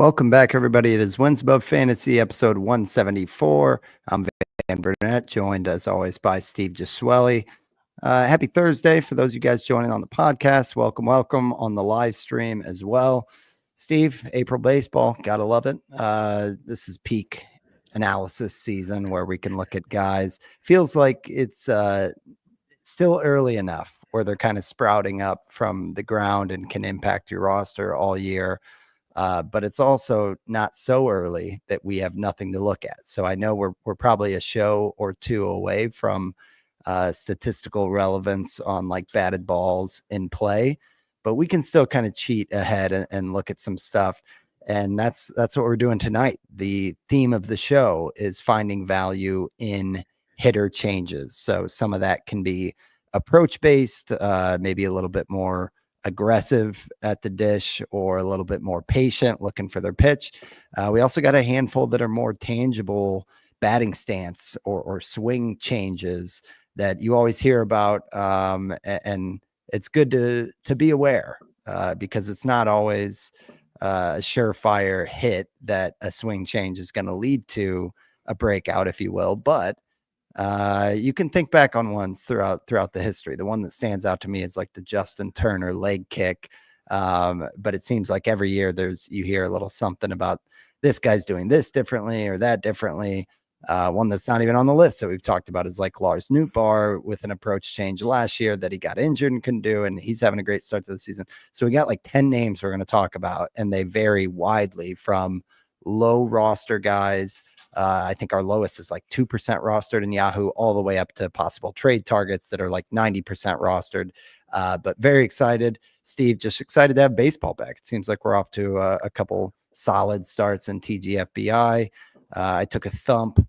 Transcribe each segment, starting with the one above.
Welcome back, everybody. It is Wins Above Fantasy, episode 174. I'm Van Burnett, joined as always by Steve Giswelli. Happy Thursday for those of you guys joining on the podcast. Welcome on the live stream as well. Steve, April baseball, gotta love it. This is peak analysis season where we can look at guys. Feels like it's still early enough where they're kind of sprouting up from the ground and can impact your roster all year. But it's also not so early that we have nothing to look at. So I know we're probably a show or two away from statistical relevance on like batted balls in play, but we can still kind of cheat ahead and look at some stuff. And that's what we're doing tonight. The theme of the show is finding value in hitter changes. So some of that can be approach based, maybe a little bit more aggressive at the dish or a little bit more patient looking for their pitch. We also got a handful that are more tangible batting stance or swing changes that you always hear about. And it's good to be aware because it's not always a surefire hit that a swing change is going to lead to a breakout, if you will. But you can think back on ones throughout the history. The one that stands out to me is like the Justin Turner leg kick. But it seems like every year you hear a little something about this guy's doing this differently or that differently. One that's not even on the list that we've talked about is like Lars Nootbaar with an approach change last year that he got injured and couldn't do, and he's having a great start to the season. So we got like 10 names we're going to talk about, and they vary widely from low roster guys. I think our lowest is like 2% rostered in Yahoo, all the way up to possible trade targets that are like 90% rostered. But very excited. Steve, just excited to have baseball back. It seems like we're off to a couple solid starts in TGFBI. I took a thump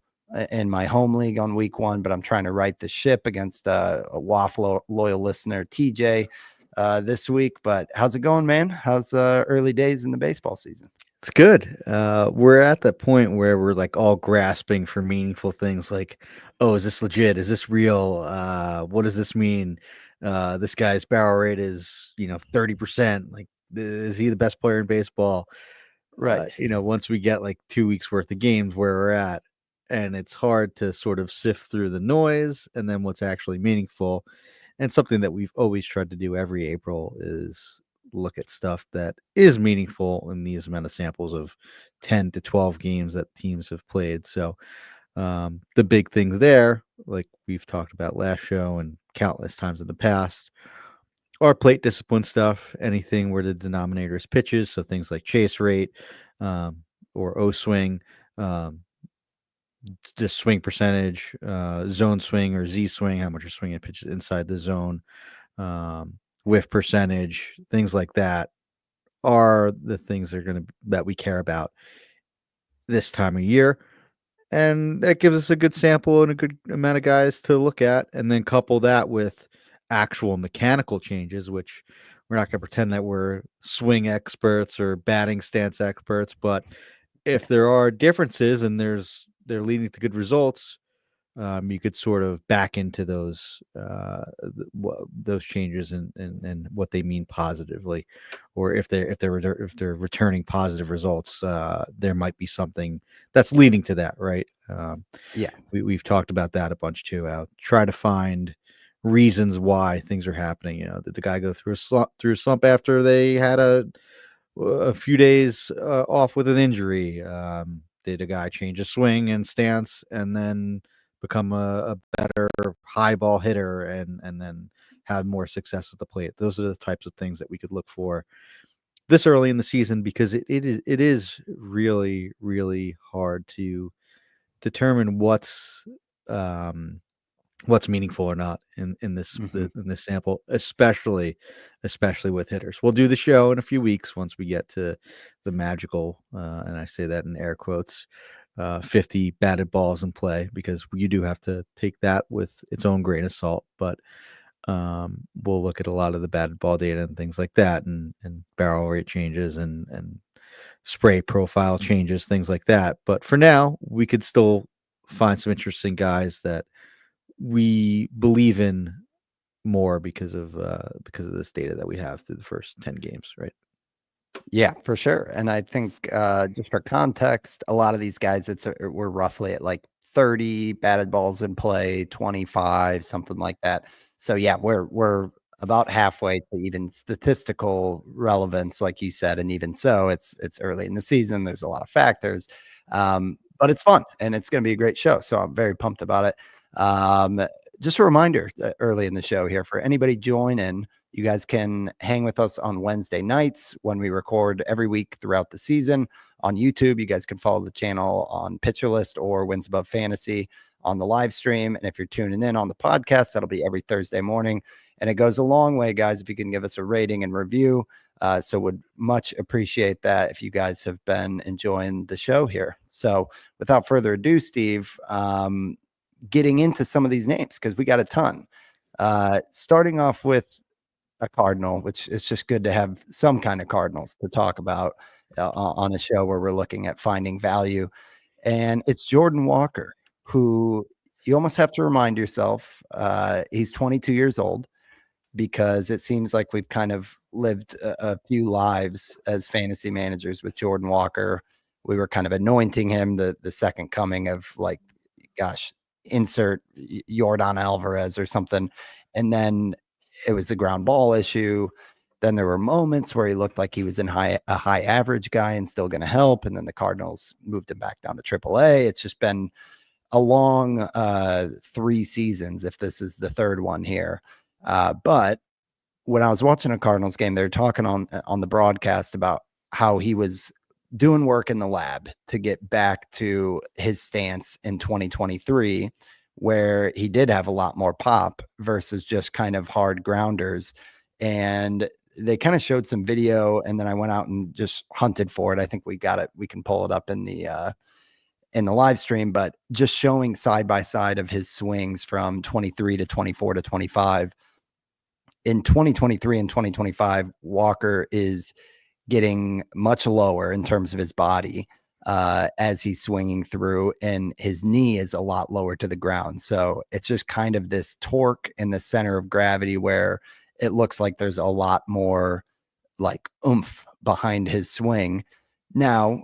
in my home league on week 1, but I'm trying to right the ship against a WAF loyal listener, TJ, this week. But how's it going, man? How's early days in the baseball season? It's good. We're at the point where we're like all grasping for meaningful things like, oh, is this legit? Is this real? What does this mean? This guy's barrel rate is, 30%. Like, is he the best player in baseball? Right. Once we get like 2 weeks worth of games where we're at, and it's hard to sort of sift through the noise and then what's actually meaningful. And something that we've always tried to do every April is look at stuff that is meaningful in these amount of samples of 10 to 12 games that teams have played. So the big things there, like we've talked about last show and countless times in the past, are plate discipline stuff, anything where the denominator is pitches. So things like chase rate or O swing, just swing percentage, zone swing or Z swing, how much you're swinging pitches inside the zone, whiff percentage, things like that are the things that we care about this time of year. And that gives us a good sample and a good amount of guys to look at, and then couple that with actual mechanical changes, which we're not going to pretend that we're swing experts or batting stance experts, but if there are differences and they're leading to good results, you could sort of back into those changes and what they mean positively, or if they're returning positive results, there might be something that's leading to that, right? Yeah, we've talked about that a bunch too. Try to find reasons why things are happening. Did the guy go through a slump after they had a few days off with an injury? Did a guy change a swing and stance and then become a better high ball hitter and then have more success at the plate? Those are the types of things that we could look for this early in the season, because it is really, really hard to determine what's meaningful or not in this sample, especially with hitters. We'll do the show in a few weeks once we get to the magical, and I say that in air quotes, 50 batted balls in play, because you do have to take that with its own grain of salt. But we'll look at a lot of the batted ball data and things like that, and barrel rate changes and spray profile changes, things like that. But for now, we could still find some interesting guys that we believe in more because of this data that we have through the first 10 games, right? Yeah, for sure. And I think just for context, a lot of these guys, we're roughly at like 30 batted balls in play, 25, something like that. So yeah, we're about halfway to even statistical relevance, like you said. And even so, it's early in the season. There's a lot of factors, but it's fun and it's going to be a great show. So I'm very pumped about it. Just a reminder early in the show here for anybody joining. You guys can hang with us on Wednesday nights when we record every week throughout the season on YouTube. You guys can follow the channel on Pitcher List or Wins Above Fantasy on the live stream. And if you're tuning in on the podcast, that'll be every Thursday morning. And it goes a long way, guys, if you can give us a rating and review. So would much appreciate that if you guys have been enjoying the show here. So without further ado, Steve, getting into some of these names because we got a ton. Starting off with a Cardinal, which it's just good to have some kind of Cardinals to talk about on a show where we're looking at finding value. And it's Jordan Walker, who you almost have to remind yourself he's 22 years old because it seems like we've kind of lived a few lives as fantasy managers with Jordan Walker. We were kind of anointing him the second coming of like, gosh, insert Jordan Alvarez or something. And then it was a ground ball issue. Then there were moments where he looked like he was a high average guy and still going to help. And then the Cardinals moved him back down to AAA. It's just been a long 3 seasons, if this is the third one here. But when I was watching a Cardinals game, they were talking on the broadcast about how he was doing work in the lab to get back to his stance in 2023, where he did have a lot more pop versus just kind of hard grounders. And they kind of showed some video, and then I went out and just hunted for it. I think we got it. We can pull it up in the live stream, but just showing side by side of his swings from 23 to 24 to 25. In 2023 and 2025, Walker is getting much lower in terms of his body as he's swinging through, and his knee is a lot lower to the ground. So it's just kind of this torque in the center of gravity where it looks like there's a lot more like oomph behind his swing. Now,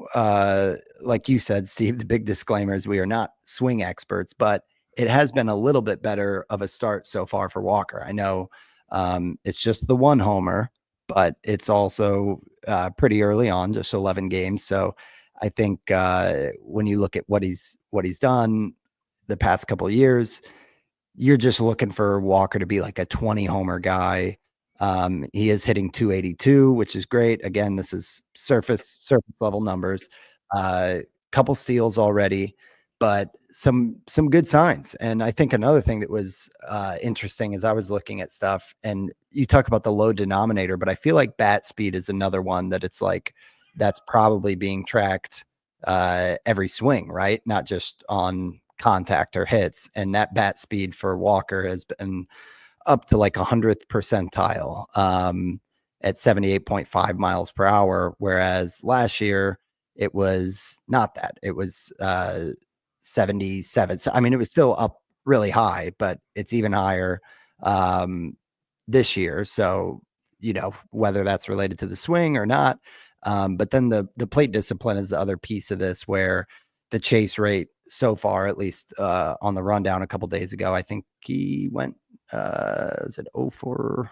like you said, Steve, the big disclaimer is we are not swing experts, but it has been a little bit better of a start so far for Walker. I know it's just the one homer, but it's also pretty early on, just 11 games. So I think when you look at what he's done the past couple of years, you're just looking for Walker to be like a 20 homer guy. He is hitting 282, which is great. Again, this is surface level numbers. Couple steals already, but some good signs. And I think another thing that was interesting is I was looking at stuff, and you talk about the low denominator, but I feel like bat speed is another one that it's like that's probably being tracked every swing, right? Not just on contact or hits. And that bat speed for Walker has been up to like 100th percentile at 78.5 miles per hour, whereas last year it was not that. It was 77. So I mean, it was still up really high, but it's even higher this year. So whether that's related to the swing or not. But then the plate discipline is the other piece of this, where the chase rate so far, at least on the rundown a couple days ago, I think he went, is it 0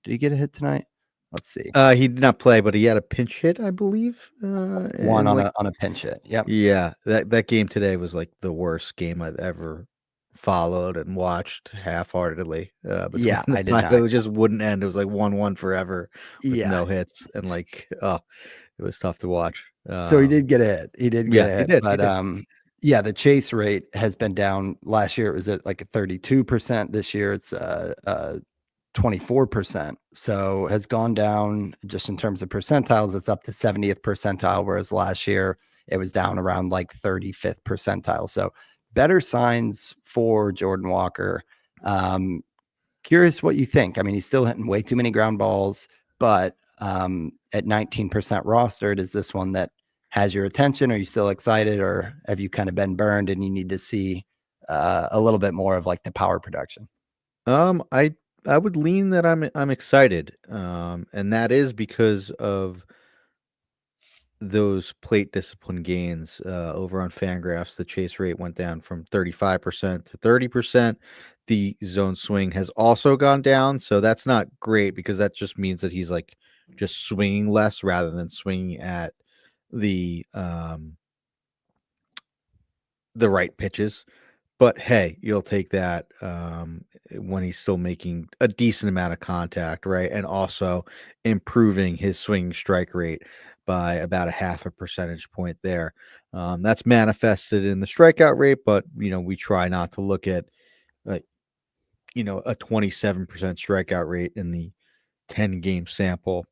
did he get a hit tonight? Let's see. He did not play, but he had a pinch hit, I believe. One on a pinch hit. Yep. Yeah, that game today was like the worst game I've ever followed and watched half-heartedly. Yeah, I did not. It just wouldn't end. It was like 1-1 forever with no hits, and like, it was tough to watch. So he did get a hit. He did get a hit. He did. But yeah, the chase rate has been down. Last year it was at like a 32%. This year it's 24%. So has gone down just in terms of percentiles. It's up to 70th percentile, whereas last year it was down around like 35th percentile. So better signs for Jordan Walker. Curious what you think. I mean, he's still hitting way too many ground balls, but at 19% rostered, is this one that has your attention? Are you still excited, or have you kind of been burned and you need to see a little bit more of like the power production? I would lean that I'm excited, and that is because of those plate discipline gains over on Fangraphs, the chase rate went down from 35% to 30%. The zone swing has also gone down. So that's not great because that just means that he's like just swinging less rather than swinging at the right pitches. But hey, you'll take that when he's still making a decent amount of contact, right? And also improving his swing strike rate by about a half a percentage point there. That's manifested in the strikeout rate, but we try not to look at a 27% strikeout rate in the 10 game sample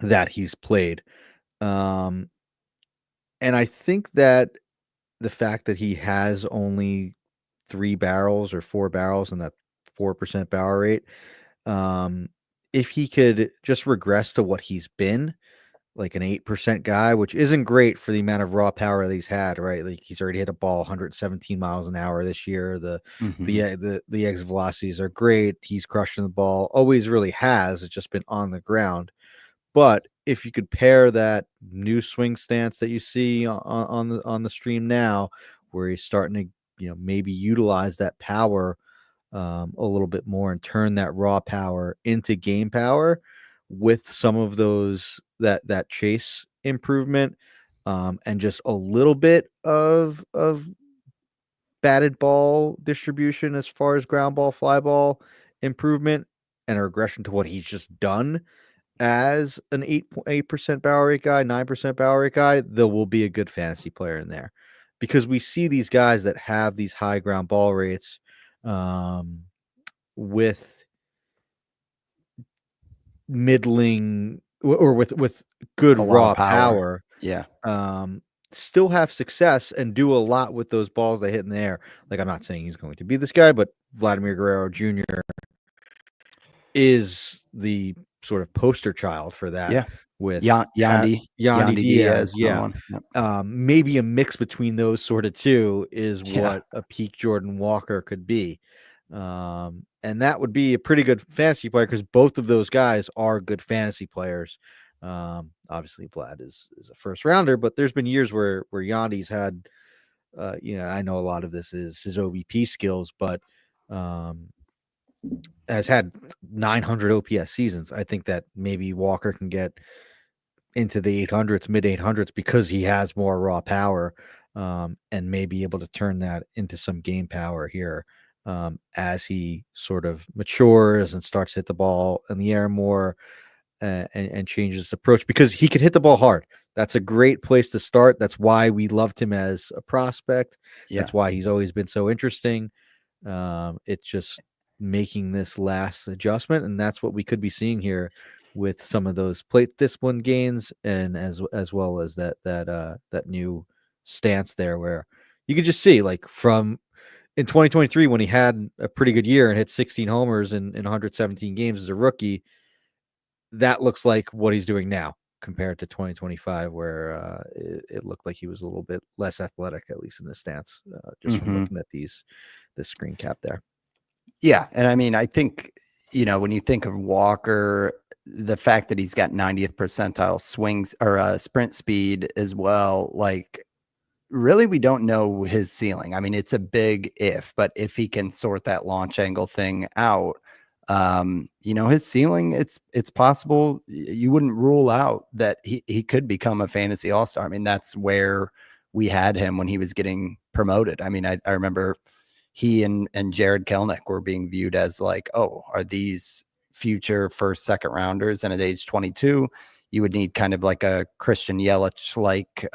that he's played. And I think that the fact that he has only 3 barrels or 4 barrels and that 4% barrel rate, if he could just regress to what he's been, like an 8% guy, which isn't great for the amount of raw power that he's had, right? Like he's already hit a ball 117 miles an hour this year. The exit velocities are great. He's crushing the ball, always really has. It's just been on the ground. But if you could pair that new swing stance that you see on the stream now, where he's starting to maybe utilize that power a little bit more and turn that raw power into game power with some of those that chase improvement, and just a little bit of batted ball distribution as far as ground ball, fly ball improvement, and a regression to what he's just done as an 8% barrel rate guy, 9% barrel rate guy, there will be a good fantasy player in there, because we see these guys that have these high ground ball rates with middling or with good A lot of raw power. power, Yeah. still have success and do a lot with those balls they hit in the air. Like, I'm not saying he's going to be this guy, but Vladimir Guerrero Jr. is the sort of poster child for that. Yeah. With Yandy Diaz, another yeah. one. Yep. Maybe a mix between those sort of two is Yeah. what a peak Jordan Walker could be. And that would be a pretty good fantasy player because both of those guys are good fantasy players. Obviously, Vlad is a first rounder, but there's been years where Yandy's had, I know a lot of this is his OBP skills, but has had 900 OPS seasons. I think that maybe Walker can get into the 800s, mid 800s, because he has more raw power, and may be able to turn that into some game power here as he sort of matures and starts to hit the ball in the air more, and changes his approach, because he can hit the ball hard. That's a great place to start. That's why we loved him as a prospect. Yeah. That's why he's always been so interesting. It's just making this last adjustment, and that's what we could be seeing here with some of those plate discipline gains, and as well as that new stance there, where you could just see, like, from in 2023 when he had a pretty good year and hit 16 homers in 117 games as a rookie, that looks like what he's doing now compared to 2025, where it looked like he was a little bit less athletic, at least in the stance, just from looking at this screen cap there. Yeah. And I mean, I think, when you think of Walker, the fact that he's got 90th percentile swings or sprint speed as well, like, really, we don't know his ceiling. I mean, it's a big if, but if he can sort that launch angle thing out, his ceiling, it's possible. You wouldn't rule out that he could become a fantasy all-star. I mean, that's where we had him when he was getting promoted. I mean, I remember he and Jared Kelenic were being viewed as like, oh, are these future first, second rounders? And at age 22, you would need kind of like a Christian Yelich like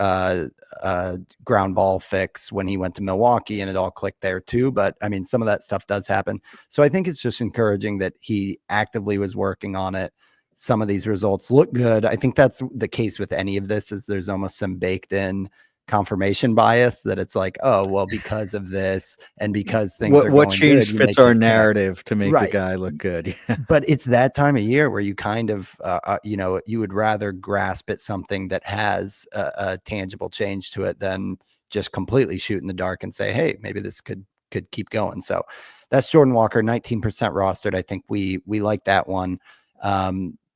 ground ball fix when he went to Milwaukee, and it all clicked there too. But I mean, some of that stuff does happen. So I think it's just encouraging that he actively was working on it. Some of these results look good. I think that's the case with any of this, is there's almost some baked in confirmation bias that it's like, oh, well, because of this and because things are what going change good, fits our narrative to make the guy look good. But it's that time of year where you kind of, you would rather grasp at something that has a tangible change to it than just completely shoot in the dark and say, hey, maybe this could keep going. So that's Jordan Walker, 19% rostered. I think we like that one.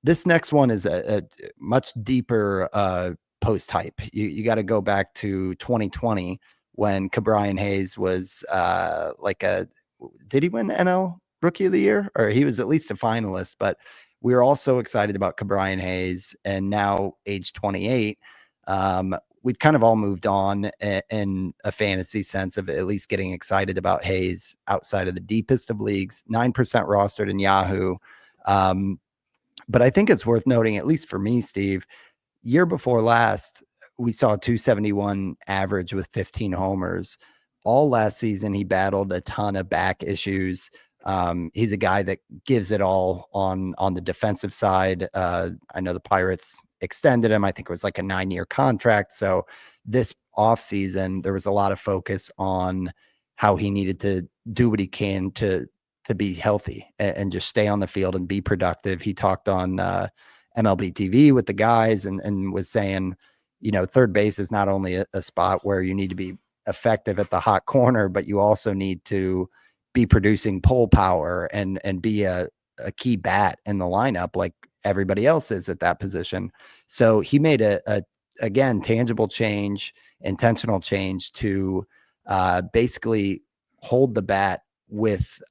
This next one is a much deeper post hype. You got to go back to 2020 when Ke'Bryan Hayes was did he win NL Rookie of the Year? Or he was at least a finalist, but we were all so excited about Ke'Bryan Hayes, and now age 28. We've kind of all moved on in a fantasy sense of at least getting excited about Hayes outside of the deepest of leagues, 9% rostered in Yahoo. But I think it's worth noting, at least for me, Steve, year before last, we saw a 271 average with 15 homers. All last season, he battled a ton of back issues. He's a guy that gives it all on the defensive side. I know the Pirates extended him. I think it was like a 9-year contract. So this offseason, there was a lot of focus on how he needed to do what he can to be healthy and just stay on the field and be productive. He talked on MLB TV with the guys and was saying, third base is not only a spot where you need to be effective at the hot corner, but you also need to be producing pull power and be a key bat in the lineup like everybody else is at that position. So he made a again, tangible change, intentional change to basically hold the bat with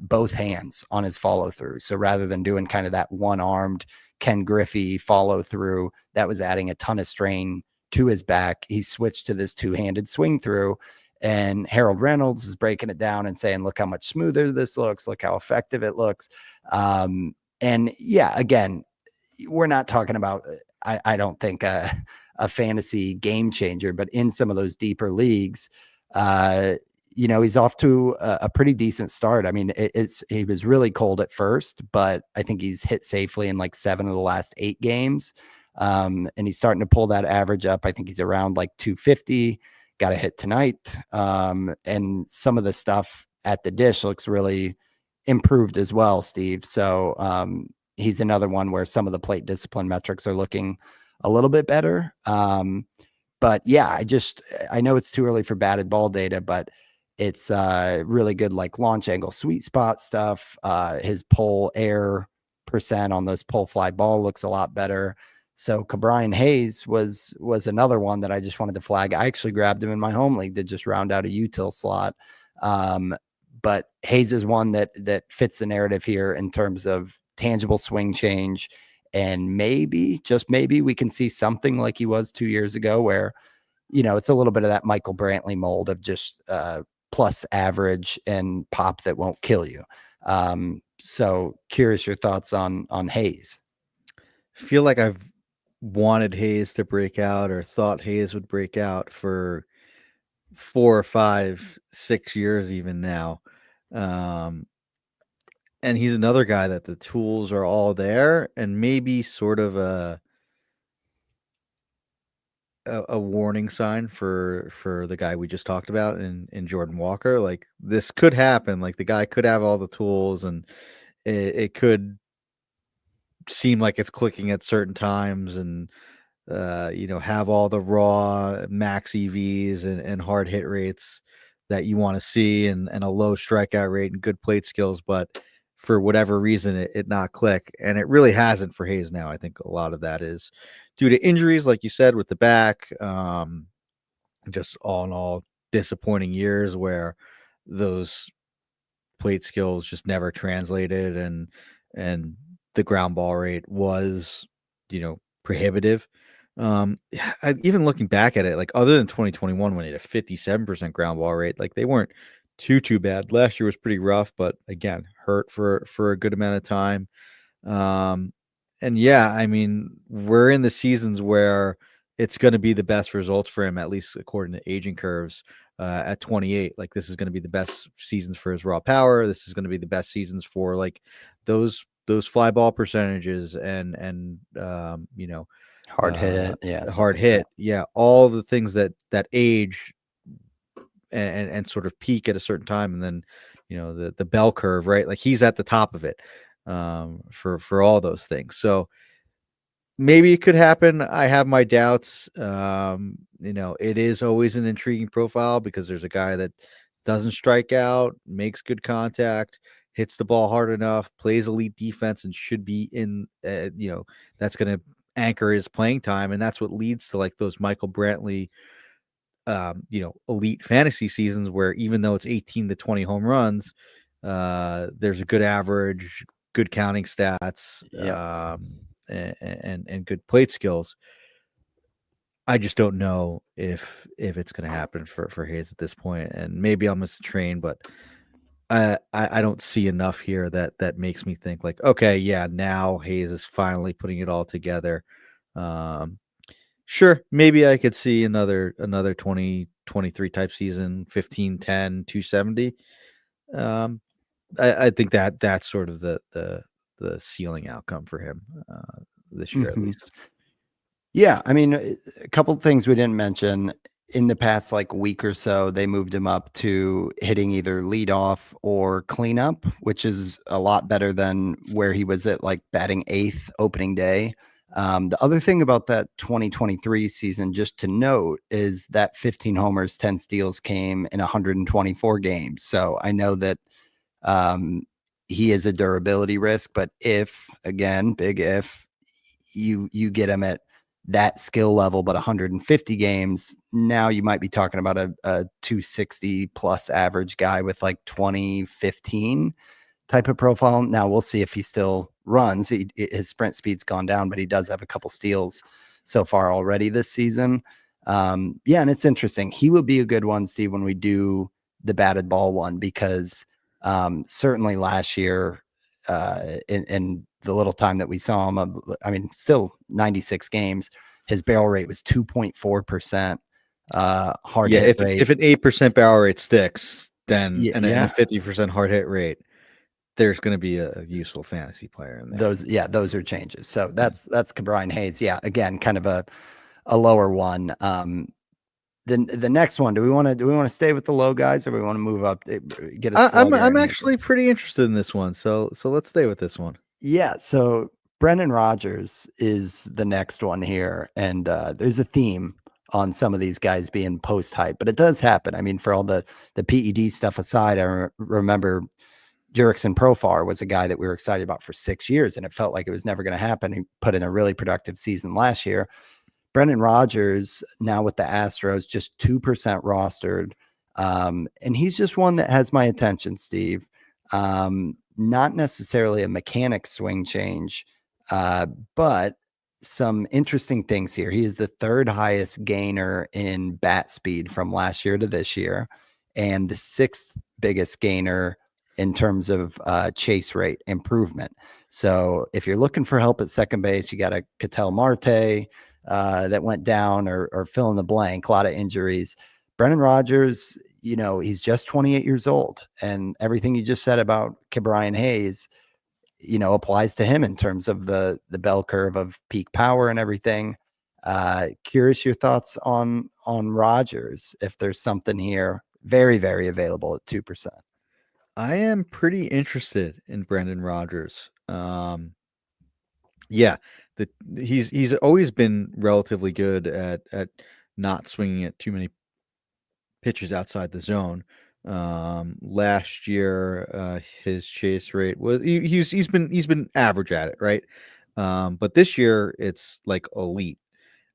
both hands on his follow through. So rather than doing kind of that one-armed Ken Griffey follow through that was adding a ton of strain to his back, he switched to this two-handed swing through. And Harold Reynolds is breaking it down and saying, look how much smoother this looks. Look how effective it looks. And yeah, again, we're not talking about, I don't think a fantasy game changer, but in some of those deeper leagues, he's off to a pretty decent start. I mean, he was really cold at first, but I think he's hit safely in like 7 of the last 8 games. And he's starting to pull that average up. I think he's around like 250. Got a hit tonight. And some of the stuff at the dish looks really improved as well, Steve. So he's another one where some of the plate discipline metrics are looking a little bit better. But yeah, I know it's too early for batted ball data, but it's really good, like launch angle, sweet spot stuff. His pull air percent on those pull fly ball looks a lot better. So Ke'Bryan Hayes was another one that I just wanted to flag. I actually grabbed him in my home league to just round out a util slot. But Hayes is one that fits the narrative here in terms of tangible swing change. And maybe, just maybe, we can see something like he was 2 years ago where, it's a little bit of that Michael Brantley mold of just plus average and pop that won't kill you. So curious your thoughts on Hayes. I feel like I've wanted Hayes to break out or thought Hayes would break out for 4 or 5, 6 years even now. And he's another guy that the tools are all there and maybe sort of a warning sign for the guy we just talked about in Jordan Walker. Like this could happen. Like the guy could have all the tools and it could seem like it's clicking at certain times and have all the raw max EVs and hard hit rates that you want to see and a low strikeout rate and good plate skills, but for whatever reason it not click. And it really hasn't for Hayes now. I think a lot of that is due to injuries, like you said, with the back, just all in all disappointing years where those plate skills just never translated and the ground ball rate was, prohibitive. Even looking back at it, like other than 2021 when it had a 57% ground ball rate, like they weren't too bad. Last year was pretty rough, but again, hurt for a good amount of time. And yeah, I mean, we're in the seasons where it's going to be the best results for him, at least according to aging curves. At 28, like this is going to be the best seasons for his raw power. This is going to be the best seasons for like those fly ball percentages and Hard hit. Yeah. Hard hit. Yeah. All the things that age and sort of peak at a certain time. And then, the bell curve, right? Like he's at the top of it for all those things. So maybe it could happen. I have my doubts. It is always an intriguing profile because there's a guy that doesn't strike out, makes good contact, hits the ball hard enough, plays elite defense, and should be in, that's going to anchor his playing time, and that's what leads to like those Michael Brantley, elite fantasy seasons where even though it's 18 to 20 home runs, there's a good average, good counting stats, Yeah. and good plate skills. I just don't know if it's going to happen for Hayes at this point, and maybe I'm missing the train, but I don't see enough here that makes me think like, okay, yeah, now Hayes is finally putting it all together. Sure, maybe I could see another 2023 type season, 15, 10, 270. I think that's sort of the ceiling outcome for him this year at least. Yeah, I mean, a couple of things we didn't mention. In the past like week or so, they moved him up to hitting either leadoff or cleanup, which is a lot better than where he was at like batting eighth opening day. The other thing about that 2023 season, just to note, is that 15 homers, 10 steals came in 124 games. So I know that he is a durability risk, but if, again, big if, you get him at that skill level, but 150 games, now you might be talking about a 260 plus average guy with like 2015 type of profile. Now we'll see if he still runs. His sprint speed's gone down, but he does have a couple steals so far already this season. Yeah, and it's interesting. He will be a good one, Steve, when we do the batted ball one, because certainly last year, in the little time that we saw him, I mean, still 96 games, his barrel rate was 2.4%. Hard hit rate. If an 8% barrel rate sticks, then and Yeah. a 50% hard hit rate, there's going to be a useful fantasy player in there. Those are changes. So that's Kyren Hayes. Yeah, again, kind of a lower one. The next one, do we want to stay with the low guys, or we want to move up, get a slugger? I'm actually pretty interested in this one, so let's stay with this one. Yeah, so Brendan Rodgers is the next one here, and there's a theme on some of these guys being post hype, but it does happen. I mean, for all the PED stuff aside, I remember Jurickson Profar was a guy that we were excited about for 6 years, and it felt like it was never going to happen. He put in a really productive season last year. Brendan Rodgers, now with the Astros, just 2% rostered. And he's just one that has my attention, Steve. Not necessarily a mechanic swing change, but some interesting things here. He is the third highest gainer in bat speed from last year to this year, and the sixth biggest gainer in terms of chase rate improvement. So if you're looking for help at second base, you got a Ketel Marte that went down, or fill in the blank, a lot of injuries. Brendan Rodgers, he's just 28 years old, and everything you just said about Kyren Hayes, applies to him in terms of the bell curve of peak power and everything. Curious your thoughts on Rodgers, if there's something here. Very, very available at 2%. I am pretty interested in Brendan Rodgers. Yeah, he's always been relatively good at not swinging at too many pitches outside the zone. Last year, his chase rate was he's been average at it, right? But this year it's like elite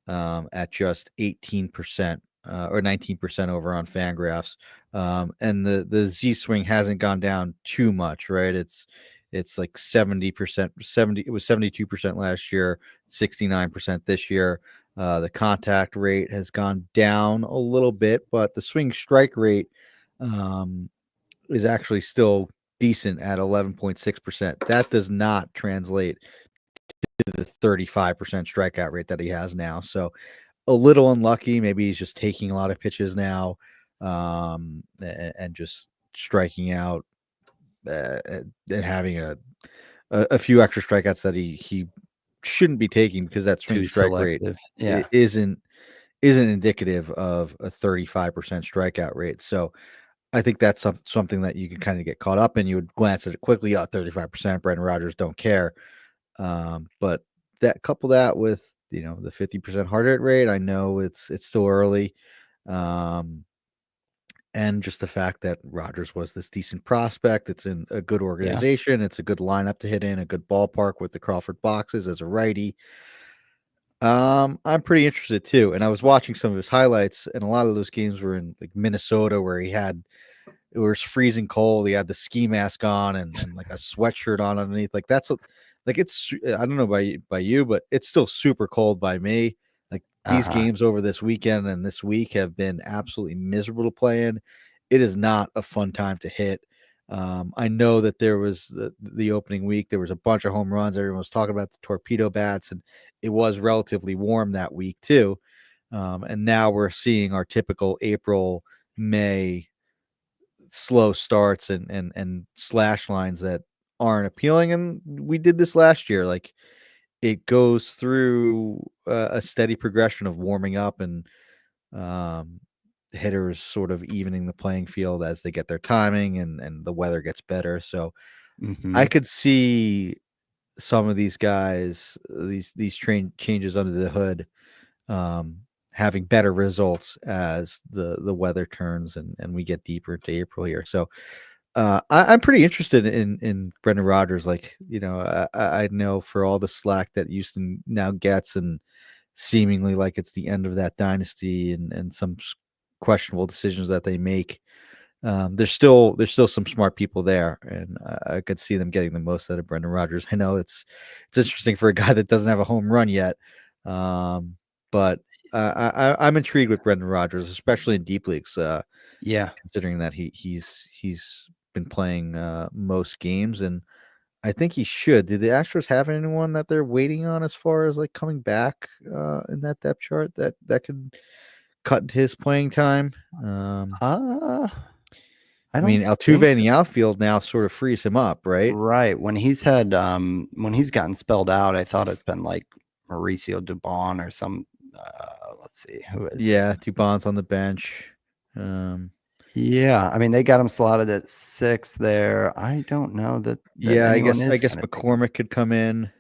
at just 18%. Or 19% over on Fangraphs, and the Z swing hasn't gone down too much, right? It's like 70%. It was 72% last year, 69% this year. The contact rate has gone down a little bit, but the swing strike rate is actually still decent at 11.6%. That does not translate to the 35% strikeout rate that he has now. So a little unlucky. Maybe he's just taking a lot of pitches now, and just striking out, and having a few extra strikeouts that he shouldn't be taking, because that swing strike rate isn't indicative of a 35% strikeout rate. So I think that's something that you can kind of get caught up in. You would glance at it quickly. 35%. Brendan Rodgers don't care. But couple that with the 50% hard hit rate. I know it's still early, and just the fact that Rodgers was this decent prospect. It's in a good organization. Yeah. It's a good lineup to hit in, a good ballpark with the Crawford boxes as a righty. I'm pretty interested too. And I was watching some of his highlights, and a lot of those games were in like Minnesota, where it was freezing cold. He had the ski mask on and like a sweatshirt on underneath. Like like it's I don't know by you, but it's still super cold by me. Like these Uh-huh. games over this weekend and this week have been absolutely miserable to play in. It is not a fun time to hit. I know that there was the opening week. There was a bunch of home runs. Everyone was talking about the torpedo bats, and it was relatively warm that week too. And now we're seeing our typical April, May slow starts and slash lines that aren't appealing. And we did this last year. Like it goes through a steady progression of warming up and um, hitters sort of evening the playing field as they get their timing and the weather gets better. So I Mm-hmm. could see some of these guys, these train changes under the hood, um, having better results as the weather turns and we get deeper into April here. So I'm pretty interested in Brendan Rodgers. Like, you know, I know for all the slack that Houston now gets, and seemingly like it's the end of that dynasty, and some questionable decisions that they make. There's still some smart people there, and I could see them getting the most out of Brendan Rodgers. I know it's interesting for a guy that doesn't have a home run yet, but I'm intrigued with Brendan Rodgers, especially in deep leagues. Yeah. Considering that he's been playing most games, and I think he should. Do the Astros have anyone that they're waiting on as far as like coming back in that depth chart that could cut into his playing time? Uh, I I mean, don't Altuve think in so. the outfield now sort of frees him up, right? Right. When he's gotten spelled out, I thought it's been like Mauricio Dubon or some let's see, who is it? Yeah, Dubon's on the bench. Um, Yeah, I mean they got him slotted at 6 there. I don't know that yeah, anyone I is guess gonna take him. McCormick could come in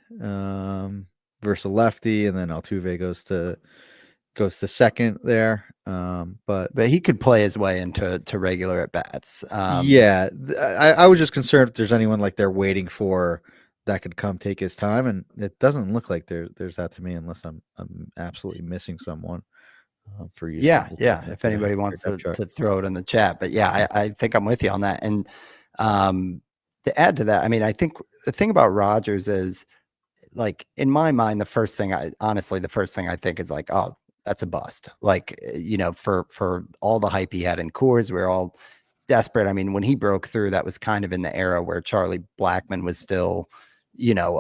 versus a lefty, and then Altuve goes to second there. But But he could play his way into regular at bats. yeah, I was just concerned if there's anyone like they're waiting for that could come take his time, and it doesn't look like there's that to me, unless I'm absolutely missing someone for Houston Yeah, looking yeah. at If anybody their wants depth chart. to throw it in the chat, but yeah, I think I'm with you on that. And um, to add to that, I mean, I think the thing about Rogers is like in my mind, the first thing I think is like, oh, that's a bust. Like, for all the hype he had in Coors, we're all desperate. I mean, when he broke through, that was kind of in the era where Charlie Blackmon was still, you know,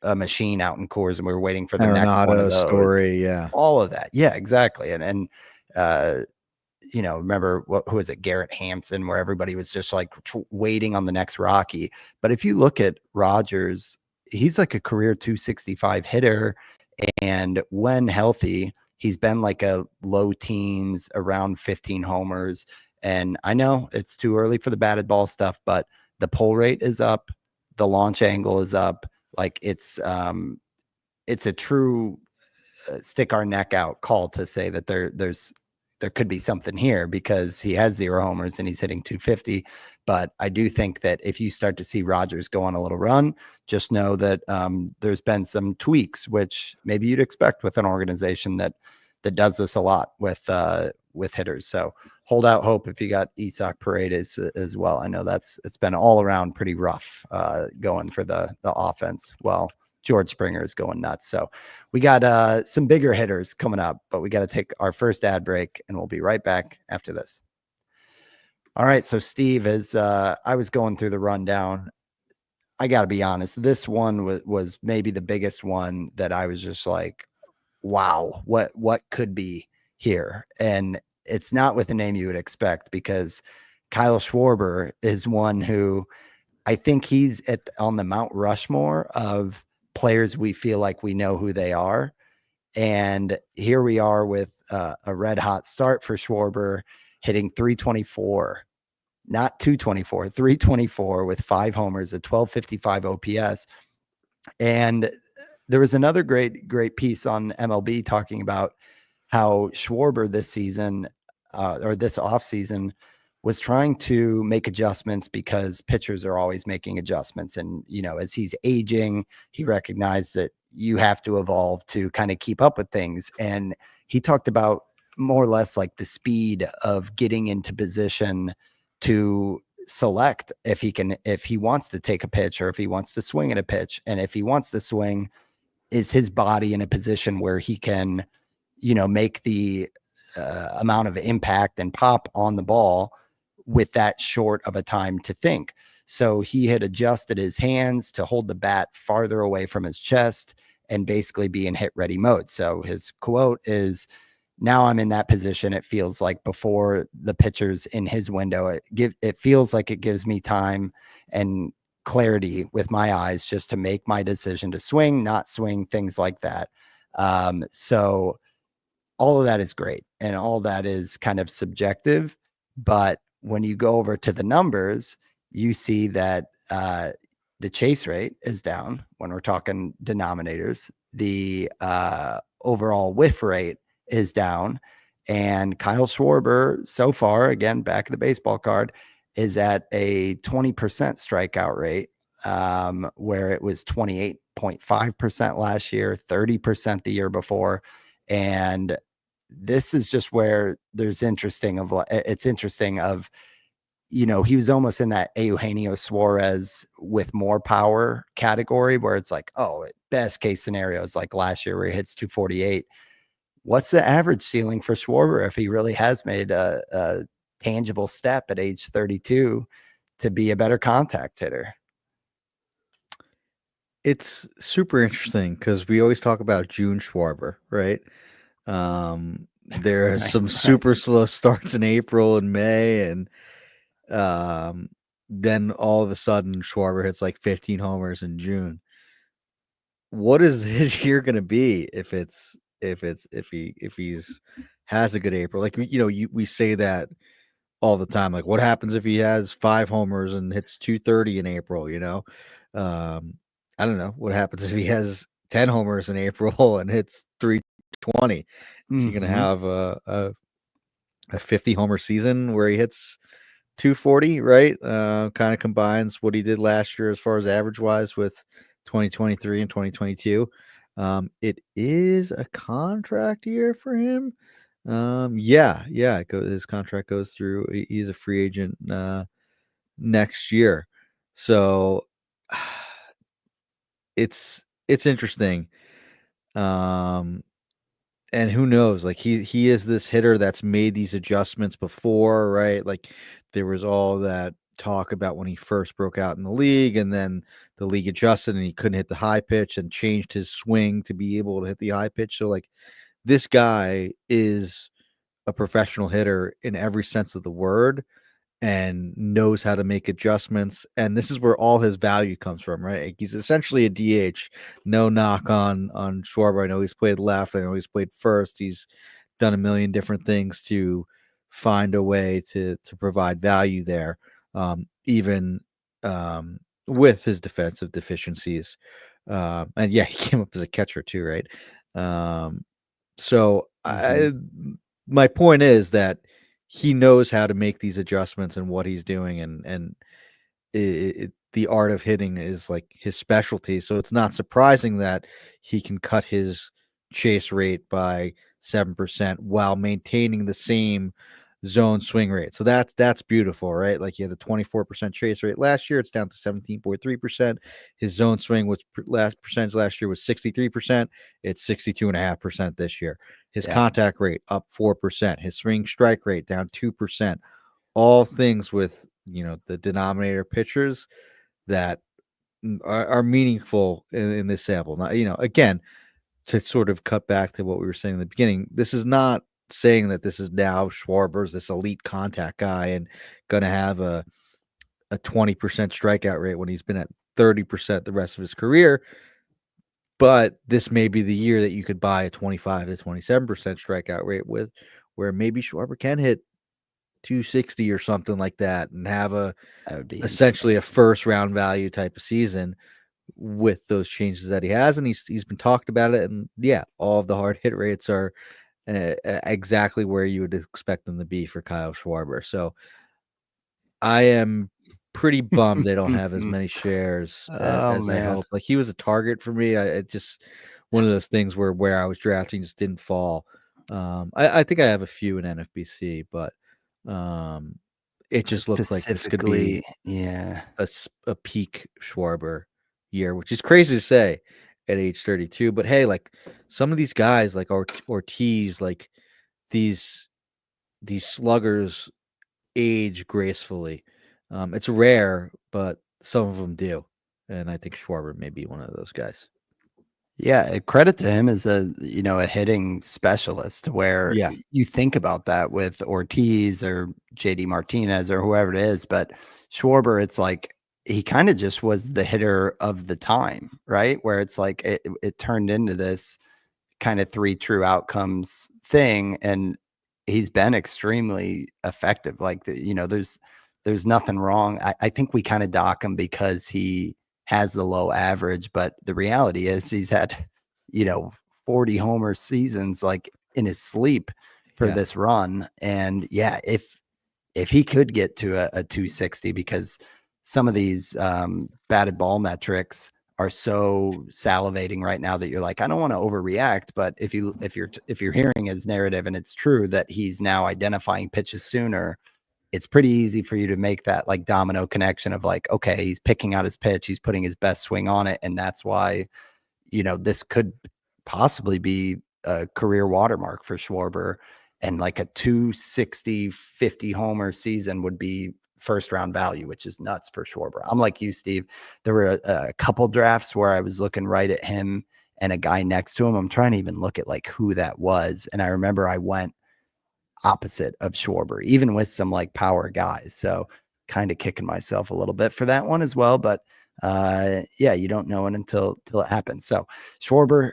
a machine out in Coors, and we were waiting for the next one of Arenado those. story, yeah. All of that, yeah, exactly. Uh, remember who was it, Garrett Hampson, where everybody was just like waiting on the next Rocky. But if you look at Rogers, he's like a career 265 hitter. And when healthy, he's been like a low teens, around 15 homers. And I know it's too early for the batted ball stuff, but the pull rate is up, the launch angle is up. Like it's a true stick our neck out call to say that there could be something here, because he has 0 homers and he's hitting 250. But I do think that if you start to see Rogers go on a little run, just know that there's been some tweaks, which maybe you'd expect with an organization that does this a lot with hitters. So hold out hope if you got Isak Paredes as well. I know it's been all around pretty rough going for the offense. Well, George Springer is going nuts. So we got some bigger hitters coming up, but we got to take our first ad break, and we'll be right back after this. All right. So, Steve, as I was going through the rundown, I got to be honest, this one was maybe the biggest one that I was just like, wow, what could be here? And it's not with a name you would expect, because Kyle Schwarber is one who I think he's on the Mount Rushmore of players we feel like we know who they are. And here we are with a red hot start for Schwarber, hitting 324, not 224, 324 with 5 homers, a 1255 OPS. And there was another great piece on MLB talking about how Schwarber this season or this offseason was trying to make adjustments, because pitchers are always making adjustments. And, as he's aging, he recognized that, you have to evolve to kind of keep up with things. And he talked about more or less like the speed of getting into position to select if he wants to take a pitch or if he wants to swing at a pitch. And if he wants to swing, is his body in a position where he can, make the amount of impact and pop on the ball with that short of a time to think. So he had adjusted his hands to hold the bat farther away from his chest and basically be in hit ready mode. So his quote is, now I'm in that position. It feels like before the pitcher's in his window, it feels like it gives me time and clarity with my eyes just to make my decision to swing, not swing, things like that. So all of that is great and all that is kind of subjective. But when you go over to the numbers, you see that the chase rate is down when we're talking denominators. The overall whiff rate is down. And Kyle Schwarber, so far, again, back of the baseball card, is at a 20% strikeout rate, where it was 28.5% last year, 30% the year before. And this is just where it's interesting of, he was almost in that Eugenio Suarez with more power category where it's like, oh, best case scenario is like last year where he hits 248. What's the average ceiling for Schwarber if he really has made a tangible step at age 32 to be a better contact hitter? It's super interesting because we always talk about June Schwarber, right? There are some super slow starts in April and May, and then all of a sudden Schwarber hits like 15 homers in June. What is his year going to be if he's has a good April? Like we say that all the time. Like, what happens if he has 5 homers and hits 230 in April? I don't know what happens if he has 10 homers in April and hits 320. Is he going to have a 50 homer season where he hits 240? Right, kind of combines what he did last year as far as average wise with 2023 and 2022. It is a contract year for him. His contract goes through. He's a free agent next year, so it's interesting. And who knows? Like he is this hitter that's made these adjustments before, right? Like there was all that talk about when he first broke out in the league, and then the league adjusted and he couldn't hit the high pitch and changed his swing to be able to hit the high pitch. So like this guy is a professional hitter in every sense of the word and knows how to make adjustments. And this is where all his value comes from, right? He's essentially a DH. No knock on Schwarber. I know he's played left. I know he's played first. He's done a million different things to find a way to provide value there, even with his defensive deficiencies. And yeah, he came up as a catcher too, right? My point is that he knows how to make these adjustments and what he's doing, and the art of hitting is like his specialty. So it's not surprising that he can cut his chase rate by 7% while maintaining the same zone swing rate. So that's beautiful, right? Like he had a 24% chase rate last year. It's down to 17.3%. His zone swing was percentage last year was 63%. It's 62.5% this year. His contact rate up 4%. His swing strike rate down 2%. All things with the denominator pitchers that are meaningful in this sample. Now, again, to sort of cut back to what we were saying in the beginning, this is not saying that this is now Schwarber's this elite contact guy and going to have a 20% strikeout rate when he's been at 30% the rest of his career. But this may be the year that you could buy a 25 to 27% strikeout rate with, where maybe Schwarber can hit 260 or something like that and have essentially a first round value type of season with those changes that he has. And he's been talked about it. And yeah, all of the hard hit rates are exactly where you would expect them to be for Kyle Schwarber. So I am pretty bummed they don't have as many shares Oh as I man. hope. Like he was a target for me. It just one of those things where I was drafting just didn't fall. I think I have a few in NFBC, but it just looks like this could Specifically, be yeah. a peak Schwarber year, which is crazy to say at age 32. But hey, like some of these guys, like Ortiz, like these sluggers age gracefully. It's rare, but some of them do, and I think Schwarber may be one of those guys. Yeah, credit to him as a hitting specialist where Yeah, you think about that with Ortiz or JD Martinez or whoever it is, but Schwarber, it's like he kind of just was the hitter of the time, right? Where it's like it turned into this kind of three true outcomes thing, and he's been extremely effective. Like there's nothing wrong. I think we kind of dock him because he has the low average, but the reality is he's had 40 homer seasons like in his sleep for yeah, this run. And yeah, if he could get to a 260, because some of these batted ball metrics are so salivating right now that you're like, I don't want to overreact, but if you're hearing his narrative and it's true that he's now identifying pitches sooner, it's pretty easy for you to make that like domino connection of like, okay, he's picking out his pitch, he's putting his best swing on it, and that's why this could possibly be a career watermark for Schwarber, and like a 260 50 homer season would be first round value, which is nuts for Schwarber. I'm like you, Steve. There were a couple drafts where I was looking right at him and a guy next to him. I'm trying to even look at like who that was. And I remember I went opposite of Schwarber, even with some like power guys. So kind of kicking myself a little bit for that one as well. But yeah, you don't know it until it happens. So Schwarber,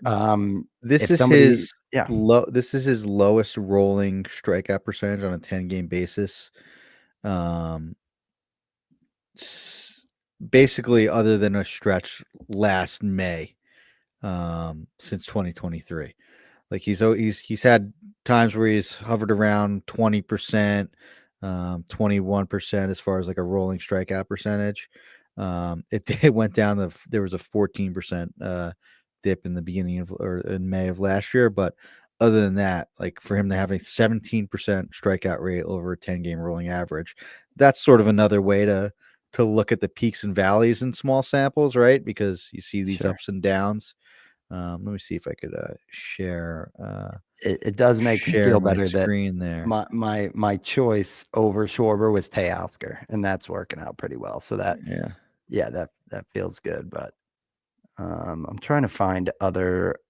this if is somebody, his yeah, This is his lowest rolling strikeout percentage on a 10-game basis. Basically, other than a stretch last May, since 2023. Like he's had times where he's hovered around 20%, 21% as far as like a rolling strikeout percentage. It went down there was a 14% dip in the beginning of or in May of last year, but other than that, like for him to have a 17% strikeout rate over a 10-game rolling average, that's sort of another way to look at the peaks and valleys in small samples, right? Because you see these sure. ups and downs. Let me see if I could share It does make me feel my better that screen there. my choice over Schwarber was Teoscar, and that's working out pretty well. So Yeah. that feels good. But I'm trying to find other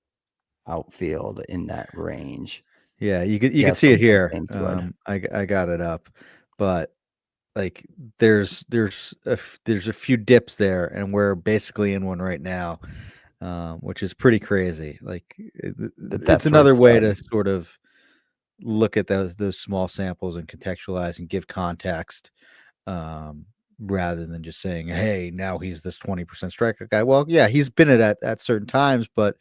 outfield in that range. Yeah, you could Yeah, see it someone like here. James Wood. I got it up, but like there's a few dips there, and we're basically in one right now, which is pretty crazy. Like it's That's where it another way to started. sort of look at those small samples and contextualize and give context, rather than just saying, "Hey, now he's this 20% strikeout guy." Well, yeah, he's been at certain times, but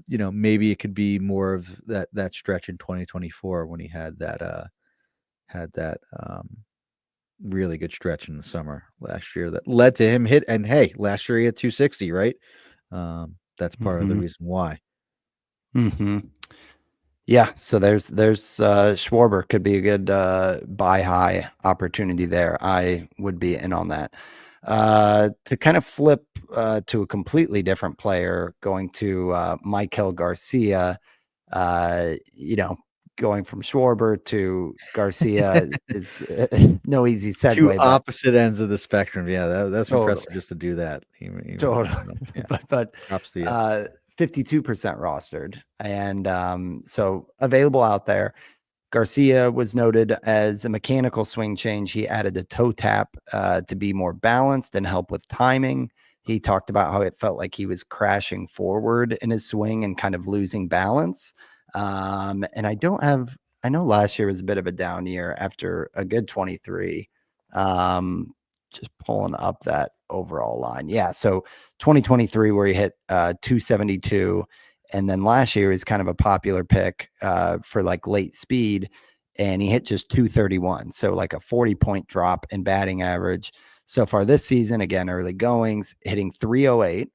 maybe it could be more of that stretch in 2024 when he had that really good stretch in the summer last year that led to him hit. And hey, last year he had 260, right? That's part of the Mm-hmm. reason why. Mm-hmm. Yeah, so there's Schwarber could be a good buy high opportunity there. I would be in on that. To kind of flip to a completely different player, going to Maikel Garcia, going from Schwarber to Garcia is no easy Two segue, but opposite ends of the spectrum. Yeah, that's impressive totally, just to do that. totally. Yeah, but props to you. 52% rostered, and so available out there. Garcia was noted as a mechanical swing change. He added a toe tap to be more balanced and help with timing. He talked about how it felt like he was crashing forward in his swing and kind of losing balance. And I know last year was a bit of a down year after a good 23. Just pulling up that overall line. Yeah. So 2023, where he hit 272. And then last year is kind of a popular pick for like late speed, and he hit just 231. So like a 40-point drop in batting average. so far this season. Again, early goings, hitting 308.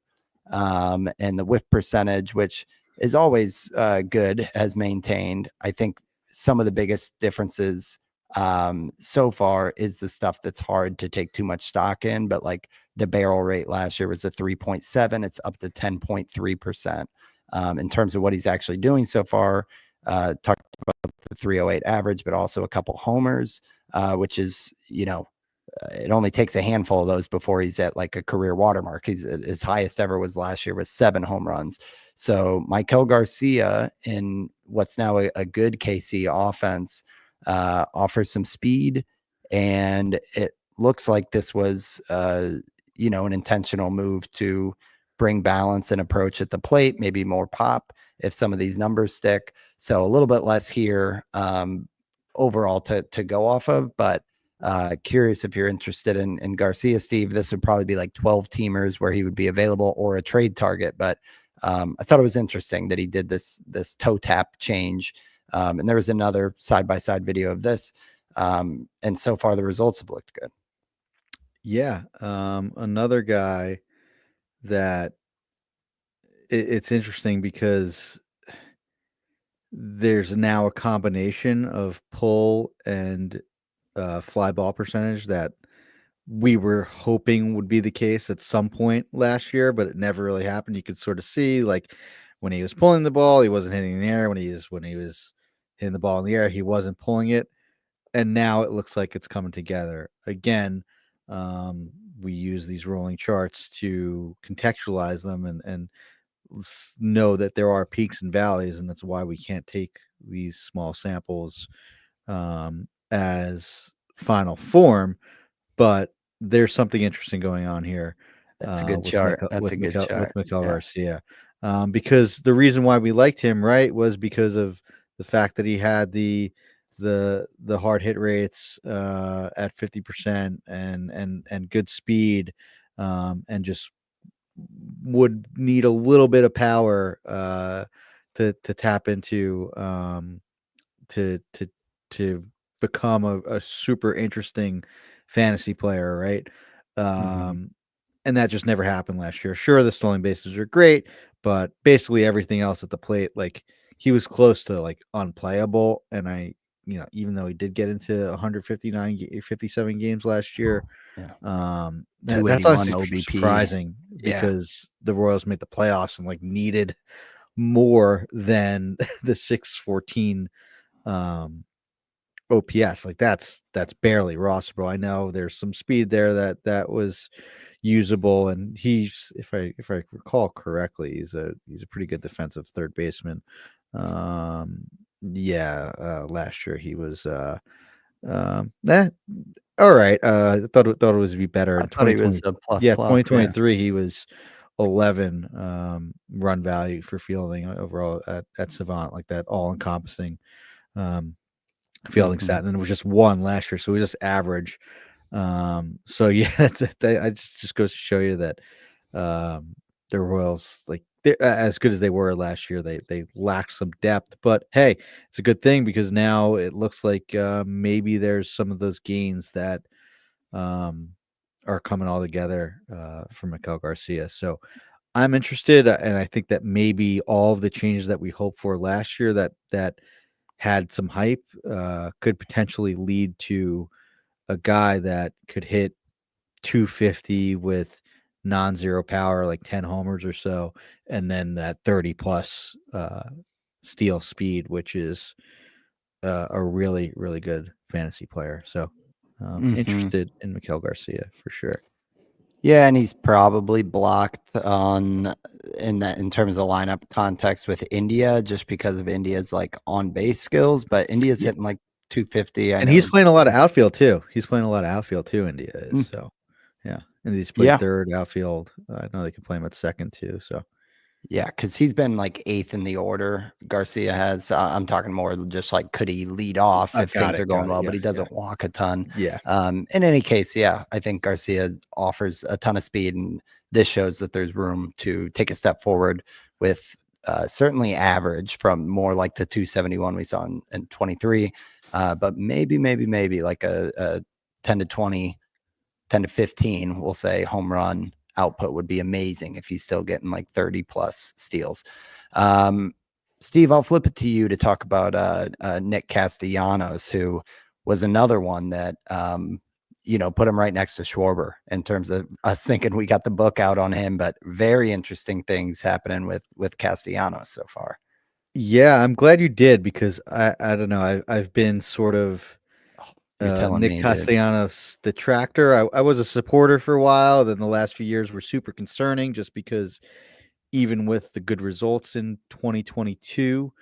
And the whiff percentage, which is always good, has maintained. I think some of the biggest differences so far is the stuff that's hard to take too much stock in, but like the barrel rate last year was a 3.7. It's up to 10.3%. In terms of what he's actually doing so far, talked about the 308 average, but also a couple homers, which is, it only takes a handful of those before he's at like a career watermark. His highest ever was last year was 7 home runs. So Maikel Garcia in what's now a good KC offense offers some speed, and it looks like this was an intentional move to bring balance and approach at the plate, maybe more pop if some of these numbers stick. So a little bit less here overall to go off of, but curious if you're interested in Garcia, Steve. This would probably be like 12 teamers where he would be available or a trade target. But I thought it was interesting that he did this toe tap change. And there was another side-by-side video of this. And so far the results have looked good. Yeah. Another guy that it's interesting because there's now a combination of pull and fly ball percentage that we were hoping would be the case at some point last year, but it never really happened. You could sort of see, like, when he was pulling the ball, he wasn't hitting in the air. When he was hitting the ball in the air, he wasn't pulling it. And now it looks like it's coming together again. We use these rolling charts to contextualize them and know that there are peaks and valleys, and that's why we can't take these small samples as final form. But there's something interesting going on here. That's a good chart. That's a good chart with Maikel Garcia. Because the reason why we liked him, right, was because of the fact that he had the hard hit rates at 50% and good speed, and just would need a little bit of power to tap into to become a super interesting fantasy player, right? And that just never happened last year. Sure, the stolen bases are great, but basically everything else at the plate, like, he was close to like unplayable. And even though he did get into 57 games last year, that's honestly OBP. Surprising because the Royals made the playoffs and like needed more than the 614 OPS. Like that's barely rosterable. I know there's some speed there that was usable, and he's, if I recall correctly, he's a pretty good defensive third baseman. Last year he was all right. I thought it would be better. I thought he was a plus. 2023 he was 11 run value for fielding overall at Savant, like that all encompassing fielding stat, and then it was just 1 last year, so it was just average. So yeah, I just goes to show you that the Royals, like, as good as they were last year, they lacked some depth. But hey, it's a good thing because now it looks like maybe there's some of those gains that are coming all together for Maikel Garcia. So I'm interested, and I think that maybe all of the changes that we hoped for last year that had some hype could potentially lead to a guy that could hit 250 with non-zero power, like 10 homers or so, and then that 30 plus steal speed, which is a really, really good fantasy player. So interested in Maikel Garcia for sure. Yeah, and he's probably blocked in terms of lineup context with India, just because of India's like on base skills. But India's hitting like 250, and he's playing a lot of outfield too. India is. So yeah, and he's played third outfield. I know they can play him at second too. So yeah, because he's been like 8th in the order. Garcia has. I'm talking more just like, could he lead off if things are going well, but he doesn't walk a ton. Yeah. In any case, I think Garcia offers a ton of speed, and this shows that there's room to take a step forward with certainly average from more like the 271 we saw in 23, but maybe like a 10 to 20 10 to 15, we'll say, home run output would be amazing if he's still getting like 30 plus steals. Steve, I'll flip it to you to talk about Nick Castellanos, who was another one that put him right next to Schwarber in terms of us thinking we got the book out on him, but very interesting things happening with Castellanos so far. Yeah, I'm glad you did, because I don't know, I've been sort of You're telling Nick me, dude. Castellanos detractor. I was a supporter for a while. Then the last few years were super concerning, just because even with the good results in 2022,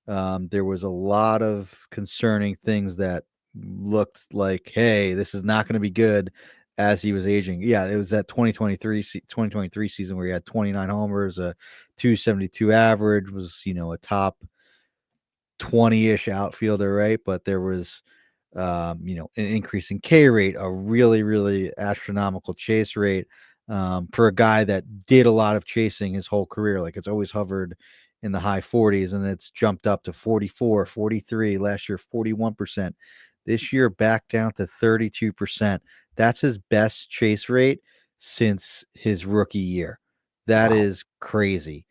there was a lot of concerning things that looked like, hey, this is not going to be good as he was aging. Yeah, it was that 2023 season where he had 29 homers, a 272 average, was, a top 20-ish outfielder, right? But there was an increase in K rate, a really, really astronomical chase rate, for a guy that did a lot of chasing his whole career. Like, it's always hovered in the high 40s, and it's jumped up to 44, 43, last year 41%. This year back down to 32%. That's his best chase rate since his rookie year. That is crazy.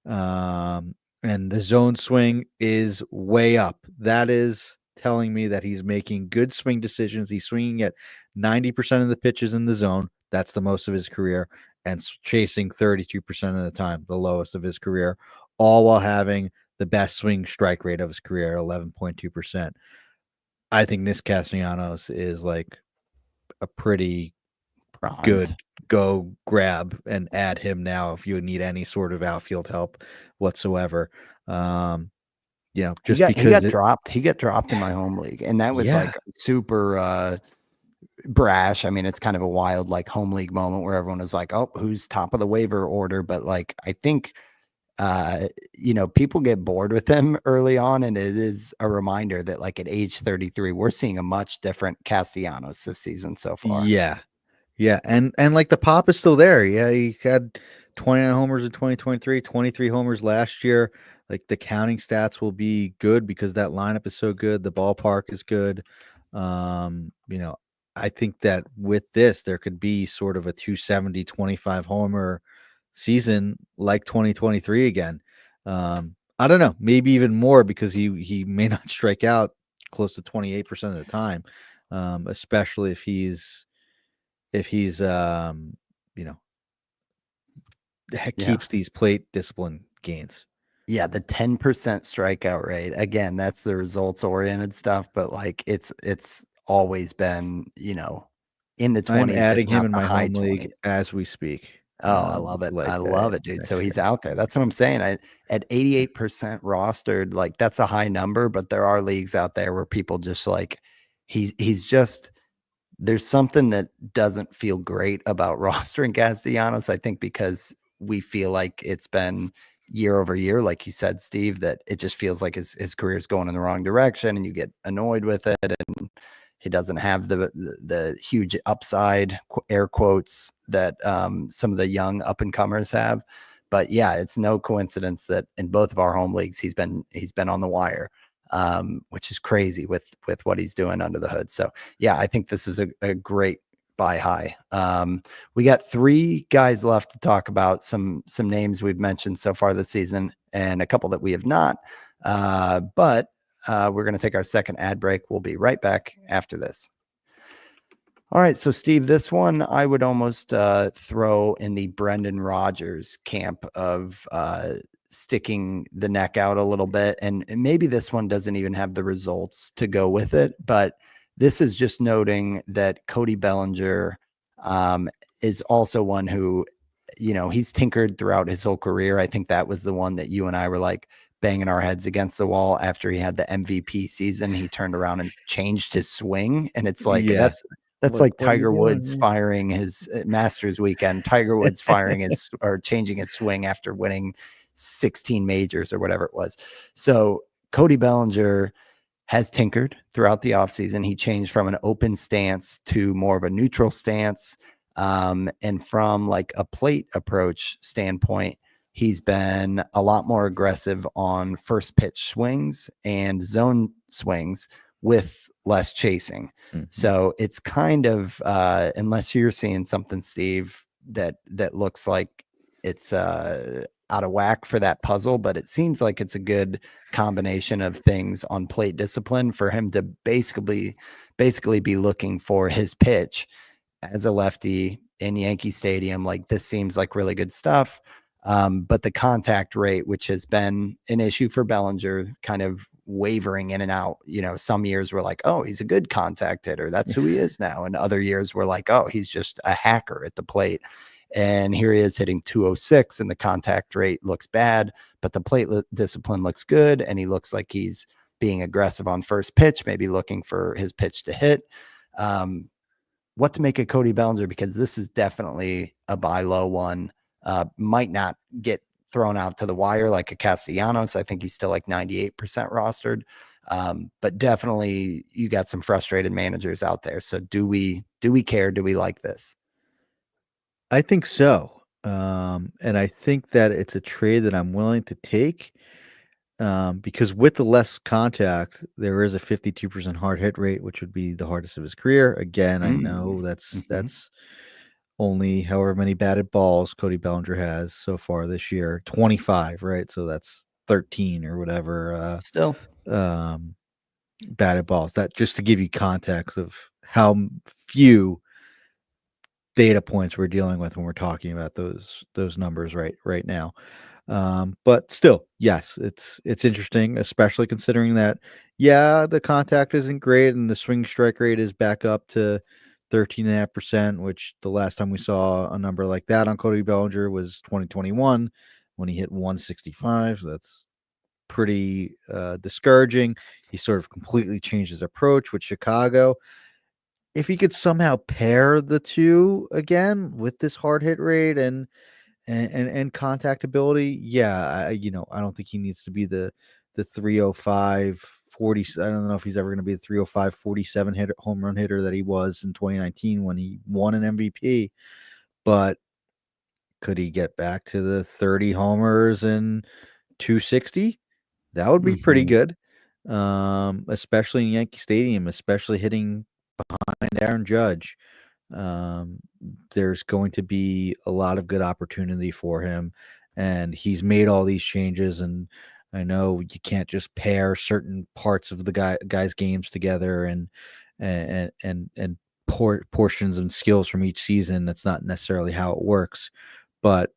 And the zone swing is way up. That is telling me that he's making good swing decisions. He's swinging at 90% of the pitches in the zone. That's the most of his career. And chasing 32% of the time, the lowest of his career, all while having the best swing strike rate of his career, 11.2%. I think this Castellanos is like a pretty good go grab and add him now if you need any sort of outfield help whatsoever. Just he got dropped. He got dropped in my home league, and that was like super brash. I mean, it's kind of a wild like home league moment where everyone is like, "Oh, who's top of the waiver order?" But like, I think people get bored with him early on, and it is a reminder that like at age 33, we're seeing a much different Castellanos this season so far. Yeah. And like the pop is still there. Yeah, he had 29 homers in 2023, 23 homers last year. Like, the counting stats will be good because that lineup is so good. The ballpark is good. I think that with this, there could be sort of a 270, 25 homer season like 2023 again. I don't know, maybe even more, because he may not strike out close to 28% of the time, especially if he's keeps these plate discipline gains. Yeah, the 10% strikeout rate. Again, that's the results oriented stuff, but like it's always been, in the 20s. I'm adding him in my high home league 20s. as we speak. Oh, I love it. Like, I love it, dude. So he's out there. That's what I'm saying. At 88% rostered, like that's a high number, but there are leagues out there where people just like he's just there's something that doesn't feel great about rostering Castellanos, I think, because we feel like it's been year over year, like you said, Steve, that it just feels like his career is going in the wrong direction and you get annoyed with it, and he doesn't have the huge upside, air quotes, that some of the young up and comers have. But yeah, it's no coincidence that in both of our home leagues he's been on the wire, which is crazy with what he's doing under the hood. So yeah, I think this is a great buy high. We got 3 guys left to talk about, some names we've mentioned so far this season and a couple that we have not. But we're going to take our second ad break. We'll be right back after this. All right, so Steve, this one I would almost throw in the Brendan Rodgers camp of sticking the neck out a little bit. And maybe this one doesn't even have the results to go with it, but this is just noting that Cody Bellinger is also one who, he's tinkered throughout his whole career. I think that was the one that you and I were like banging our heads against the wall after he had the MVP season. He turned around and changed his swing. And it's like, that's like Tiger Woods firing his Masters weekend. Tiger Woods firing his or changing his swing after winning 16 majors or whatever it was. So Cody Bellinger has tinkered throughout the offseason. He changed from an open stance to more of a neutral stance. And from like a plate approach standpoint, he's been a lot more aggressive on first pitch swings and zone swings, with less chasing. So it's kind of unless you're seeing something, Steve, that looks like it's out of whack for that puzzle, but it seems like it's a good combination of things on plate discipline for him to basically be looking for his pitch as a lefty in Yankee Stadium. Like, this seems like really good stuff. But the contact rate, which has been an issue for Bellinger, kind of wavering in and out. Some years we're like, oh, he's a good contact hitter. That's who he is now. And other years we're like, oh, he's just a hacker at the plate. And here he is hitting 206 and the contact rate looks bad, but the plate discipline looks good. And he looks like he's being aggressive on first pitch, maybe looking for his pitch to hit. What to make of Cody Bellinger, because this is definitely a buy low one. Might not get thrown out to the wire like a Castellanos. I think he's still like 98% rostered. But definitely you got some frustrated managers out there. So do we care? Do we like this? I think so. And I think that it's a trade that I'm willing to take because with the less contact, there is a 52% hard hit rate, which would be the hardest of his career. Again, I know that's only however many batted balls Cody Bellinger has so far this year, 25, right? So that's 13 or whatever. Still batted balls. That just to give you context of how few data points we're dealing with when we're talking about those numbers right now. But still, yes, it's interesting, especially considering that, the contact isn't great and the swing strike rate is back up to 13.5%, which the last time we saw a number like that on Cody Bellinger was 2021 when he hit 165. That's pretty discouraging. He sort of completely changed his approach with Chicago. If he could somehow pair the two again with this hard hit rate and contact ability, I don't think he needs to be the 305 40. I don't know if he's ever going to be the 305 47 home run hitter that he was in 2019 when he won an MVP. But could he get back to the 30 homers and 260? That would be pretty good, especially in Yankee Stadium, especially hitting behind Aaron Judge. There's going to be a lot of good opportunity for him, and he's made all these changes. And I know you can't just pair certain parts of the guy's games together and portions and skills from each season. That's not necessarily how it works. But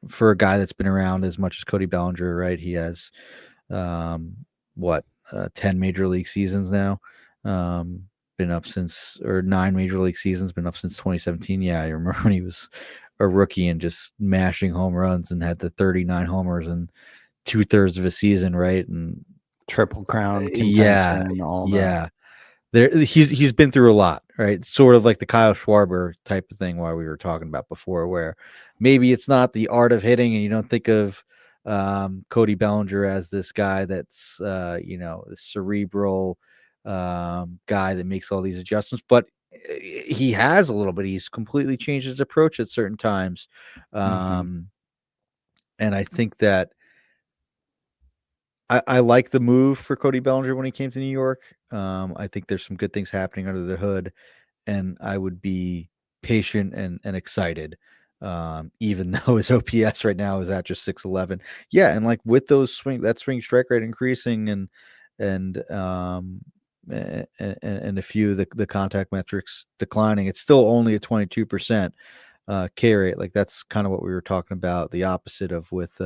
for a guy that's been around as much as Cody Bellinger, right? He has 10 major league seasons now. Been up since, or 9 major league seasons, been up since 2017. Yeah, I remember when he was a rookie and just mashing home runs and had the 39 homers in 2/3 of a season, right? And Triple Crown contention, all that. He's been through a lot, right? Sort of like the Kyle Schwarber type of thing where we were talking about before, where maybe it's not the art of hitting and you don't think of Cody Bellinger as this guy that's this cerebral guy that makes all these adjustments, but he has a little bit. He's completely changed his approach at certain times. And I think that I like the move for Cody Bellinger when he came to New York. I think there's some good things happening under the hood, and I would be patient and excited, even though his OPS right now is at just 611. Yeah, and like with those swing strike rate increasing and a few of the contact metrics declining, it's still only a 22% K rate. Like that's kind of what we were talking about. The opposite of with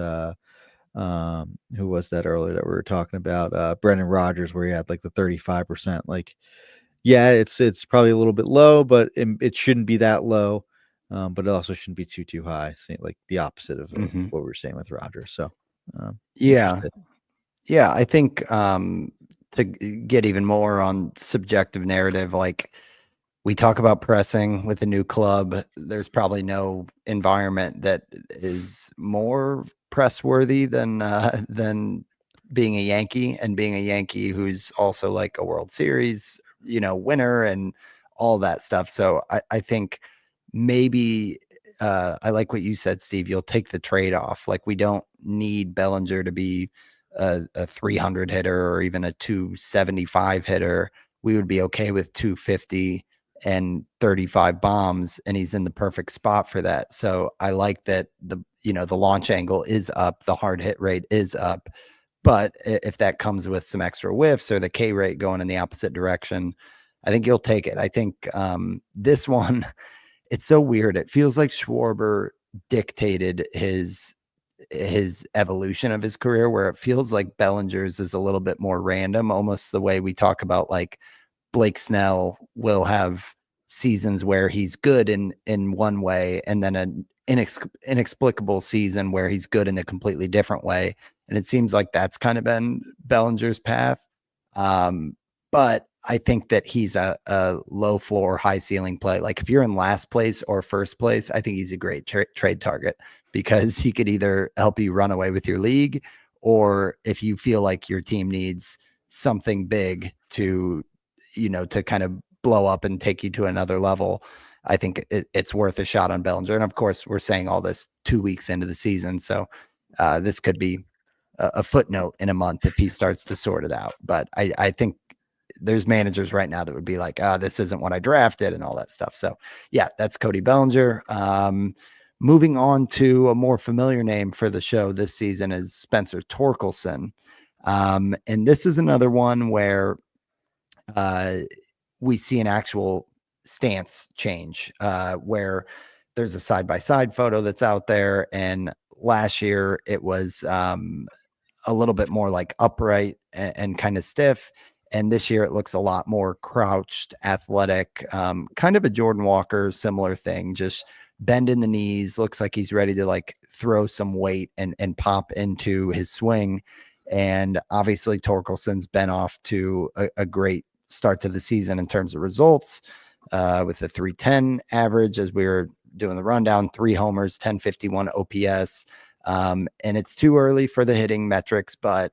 who was that earlier that we were talking about? Brendan Rodgers, where he had like the 35%. Like, yeah, it's probably a little bit low, but it shouldn't be that low. But it also shouldn't be too high. Like the opposite of what we were saying with Rodgers. So, yeah, I think to get even more on subjective narrative, like we talk about pressing with a new club, there's probably no environment that is more press worthy than being a Yankee, and being a Yankee who's also like a World Series, winner and all that stuff. So I think maybe I like what you said, Steve. You'll take the trade off. Like we don't need Bellinger to be a 300 hitter or even a 275 hitter. we would be okay with 250 and 35 bombs, and he's in the perfect spot for that. So I like that the launch angle is up, the hard hit rate is up, but if that comes with some extra whiffs or the K rate going in the opposite direction, I think you'll take it. I think this one, it's so weird. It feels like Schwarber dictated his evolution of his career, where it feels like Bellinger's is a little bit more random, almost the way we talk about like Blake Snell will have seasons where he's good in one way, and then an inexplicable season where he's good in a completely different way. And it seems like that's kind of been Bellinger's path. But I think that he's a low floor, high ceiling play. Like if you're in last place or first place, I think he's a great trade target, because he could either help you run away with your league, or if you feel like your team needs something big to kind of blow up and take you to another level, I think it's worth a shot on Bellinger. And of course, we're saying all this 2 weeks into the season, so this could be a footnote in a month if he starts to sort it out. But I think there's managers right now that would be like, this isn't what I drafted and all that stuff. So yeah, that's Cody Bellinger. Moving on to a more familiar name for the show this season is Spencer Torkelson. And this is another one where we see an actual stance change, where there's a side-by-side photo that's out there. And last year it was a little bit more like upright and kind of stiff. And this year it looks a lot more crouched, athletic, kind of a Jordan Walker similar thing, just bend in the knees, looks like he's ready to like throw some weight and pop into his swing. And obviously Torkelson's been off to a great start to the season in terms of results, with a 310 average, as we were doing the rundown, 3 homers, 1051 OPS. And it's too early for the hitting metrics, but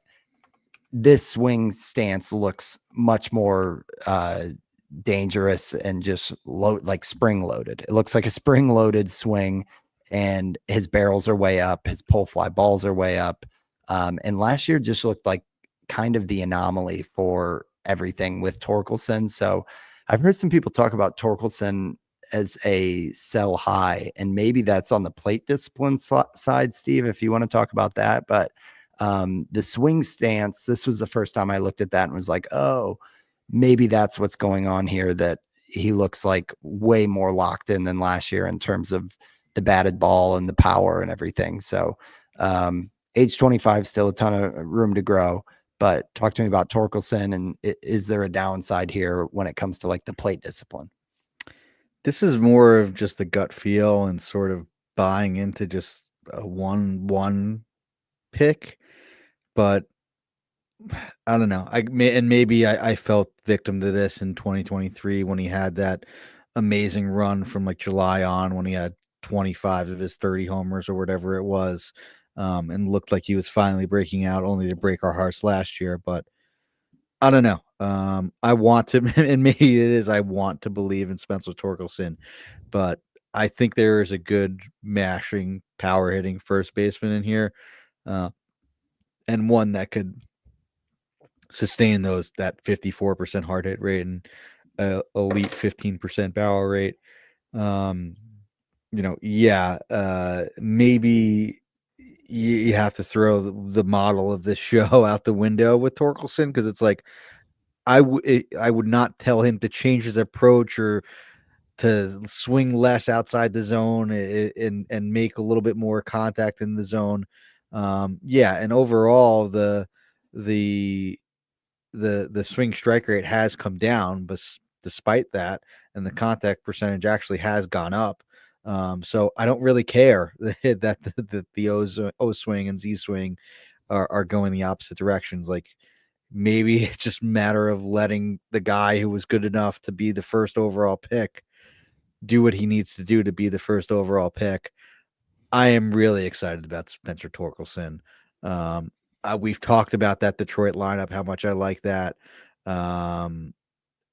this swing stance looks much more dangerous and just like spring loaded. It looks like a spring loaded swing, and his barrels are way up. His pull fly balls are way up. And last year just looked like kind of the anomaly for everything with Torkelson. So I've heard some people talk about Torkelson as a sell high, and maybe that's on the plate discipline side, Steve, if you want to talk about that. But the swing stance, this was the first time I looked at that and was like, oh, maybe that's what's going on here, that he looks like way more locked in than last year in terms of the batted ball and the power and everything. So age 25, still a ton of room to grow. But talk to me about Torkelson, and is there a downside here when it comes to like the plate discipline? This is more of just a gut feel and sort of buying into just a 1-1 pick, but I don't know. Maybe I felt victim to this in 2023 when he had that amazing run from like July on, when he had 25 of his 30 homers or whatever it was, and looked like he was finally breaking out, only to break our hearts last year. But I don't know. I want to, and maybe it is, I want to believe in Spencer Torkelson, but I think there is a good mashing, power hitting first baseman in here, and one that could sustain that 54% hard hit rate and elite 15% barrel rate. Maybe you have to throw the model of this show out the window with Torkelson, because it's like I would not tell him to change his approach or to swing less outside the zone and make a little bit more contact in the zone. And overall the swing strike rate has come down, but despite that, and the contact percentage actually has gone up. So I don't really care that the O swing and Z swing are going the opposite directions. Like, maybe it's just a matter of letting the guy who was good enough to be the first overall pick do what he needs to do to be the first overall pick. I am really excited about Spencer Torkelson. We've talked about that Detroit lineup, how much I like that. And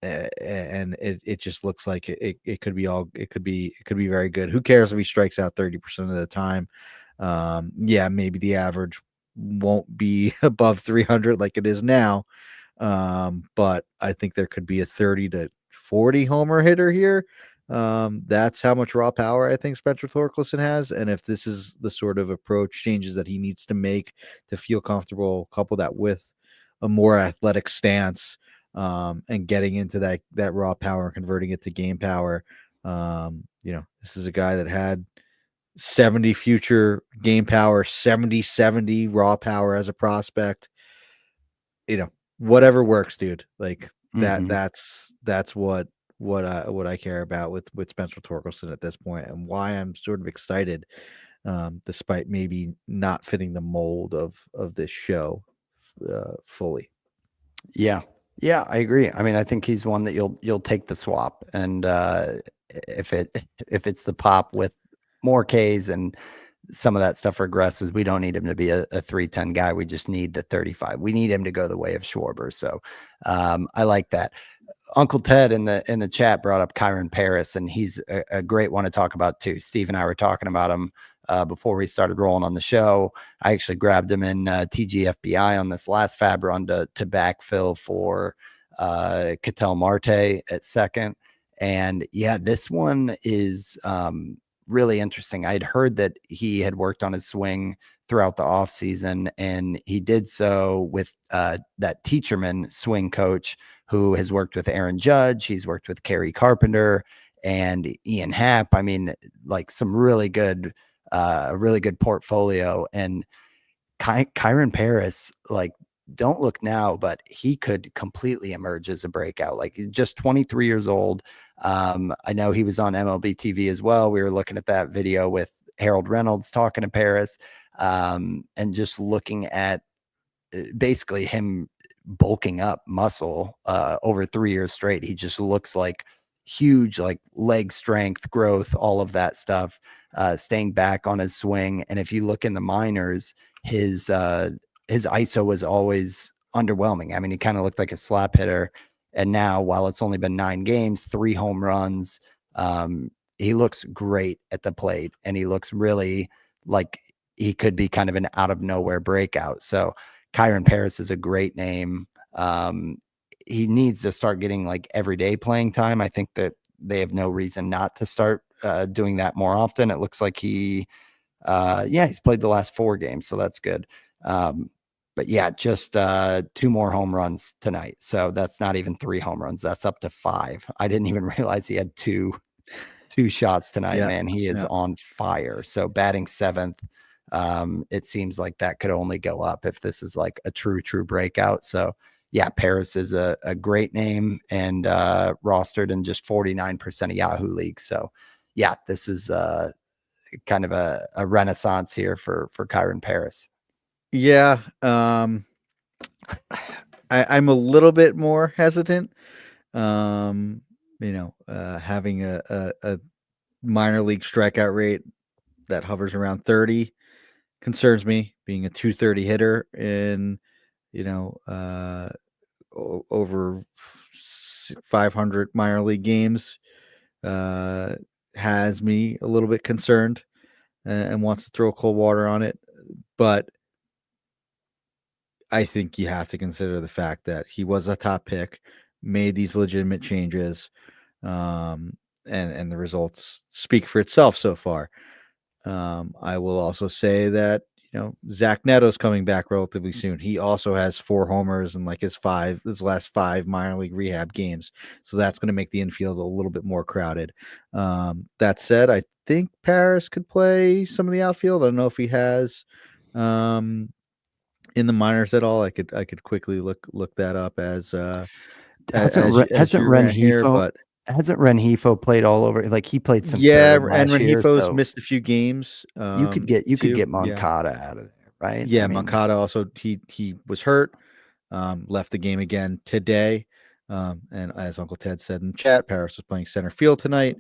it just looks like it could be very good. Who cares if he strikes out 30% of the time? Maybe the average won't be above 300 like it is now. But I think there could be a 30 to 40 homer hitter here. That's how much raw power I think Spencer Torkelson has. And if this is the sort of approach changes that he needs to make to feel comfortable, couple that with a more athletic stance, and getting into that raw power and converting it to game power. This is a guy that had 70 future game power, 70 raw power as a prospect. Whatever works, dude. Like Mhm. that's what I care about with Spencer Torkelson at this point, and why I'm sort of excited, despite maybe not fitting the mold of this show fully. Yeah. Yeah, I agree. I mean, I think he's one that you'll take the swap, and if it's the pop with more Ks and some of that stuff regresses, we don't need him to be a 310 guy. We just need the 35. We need him to go the way of Schwarber. So I like that. Uncle Ted in the chat brought up Kyren Paris, and he's a great one to talk about too. Steve and I were talking about him before we started rolling on the show. I actually grabbed him in TGFBI on this last Fab run to backfill for Ketel Marte at second. And yeah, this one is really interesting. I'd heard that he had worked on his swing throughout the offseason, and he did so with that Teacherman swing coach who has worked with Aaron Judge. He's worked with Kerry Carpenter and Ian Happ. I mean, like some really good portfolio. And Kyren Paris, like, don't look now, but he could completely emerge as a breakout. Like, he's just 23 years old. I know he was on MLB TV as well. We were looking at that video with Harold Reynolds talking to Paris, and just looking at basically him bulking up muscle over 3 years straight. He just looks like huge, like leg strength, growth, all of that stuff, staying back on his swing. And if you look in the minors, his ISO was always underwhelming. I mean, he kind of looked like a slap hitter. And now, while it's only been 9 games, 3 home runs, he looks great at the plate, and he looks really like he could be kind of an out of nowhere breakout. So Kyren Paris is a great name. He needs to start getting like everyday playing time. I think that they have no reason not to start doing that more often. It looks like he's played the last 4 games, so that's good. But yeah, just 2 more home runs tonight. So that's not even 3 home runs. That's up to 5. I didn't even realize he had two shots tonight, Yeah, man. He is on fire. So batting 7th. It seems like that could only go up if this is like a true breakout. So yeah, Paris is a great name, and rostered in just 49% of Yahoo leagues. So yeah, this is kind of a renaissance here for Kyren Paris. Yeah. I'm a little bit more hesitant. Having a minor league strikeout rate that hovers around 30 concerns me. Being a 230 hitter in, over 500 minor league games has me a little bit concerned, and wants to throw cold water on it. But I think you have to consider the fact that he was a top pick, made these legitimate changes, and the results speak for itself so far. I will also say that Zach Neto's coming back relatively soon. He also has 4 homers in like his last 5 minor league rehab games, so that's going to make the infield a little bit more crowded. That said, I think Paris could play some of the outfield. I don't know if he has in the minors at all. I could quickly look that up as Hasn't you ran here, but hasn't Renhefo played all over? Like, he played some yeah, third and last year, Renhefo's so missed a few games. you could get too. Moncada out of there, right? Yeah, I mean, Moncada also he was hurt, left the game again today. And as Uncle Ted said in chat, Paris was playing center field tonight.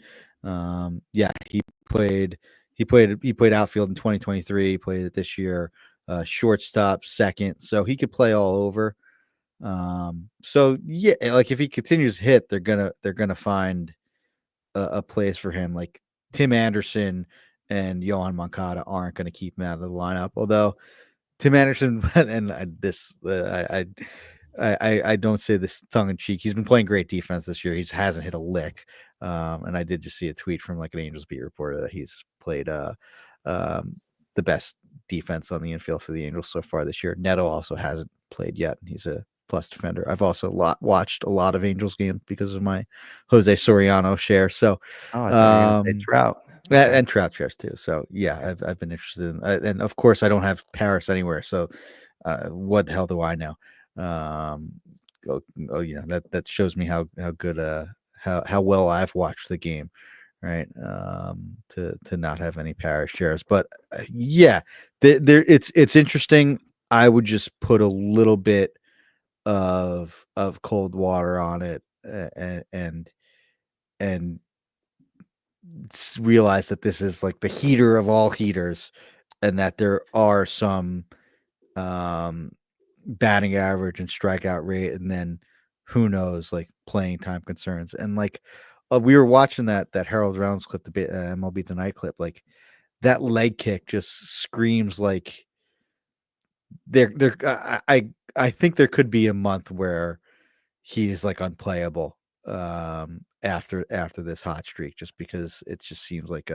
He played outfield in 2023, played it this year, shortstop, second, so he could play all over. So yeah, like if he continues to hit, they're gonna find a place for him. Like Tim Anderson and Yohan Moncada aren't going to keep him out of the lineup. Although Tim Anderson and I don't say this tongue in cheek. He's been playing great defense this year. He hasn't hit a lick. And I did just see a tweet from like an Angels beat reporter that he's played the best defense on the infield for the Angels so far this year. Neto also hasn't played yet. He's a plus defender. I've also watched a lot of Angels games because of my Jose Soriano share. So, Oh, I thought you were going to say Trout. Okay. And Trout shares too. So yeah, I've been interested in, and of course I don't have Paris anywhere. So what the hell do I know? That shows me how good how well I've watched the game, right? To not have any Paris shares, but yeah, it's interesting. I would just put a little bit of cold water on it, and realize that this is like the heater of all heaters, and that there are some batting average and strikeout rate, and then who knows, like playing time concerns. And like we were watching that Harold Reynolds clip, the MLB Tonight clip, like that leg kick just screams like I think there could be a month where he's like unplayable after this hot streak, just because it just seems like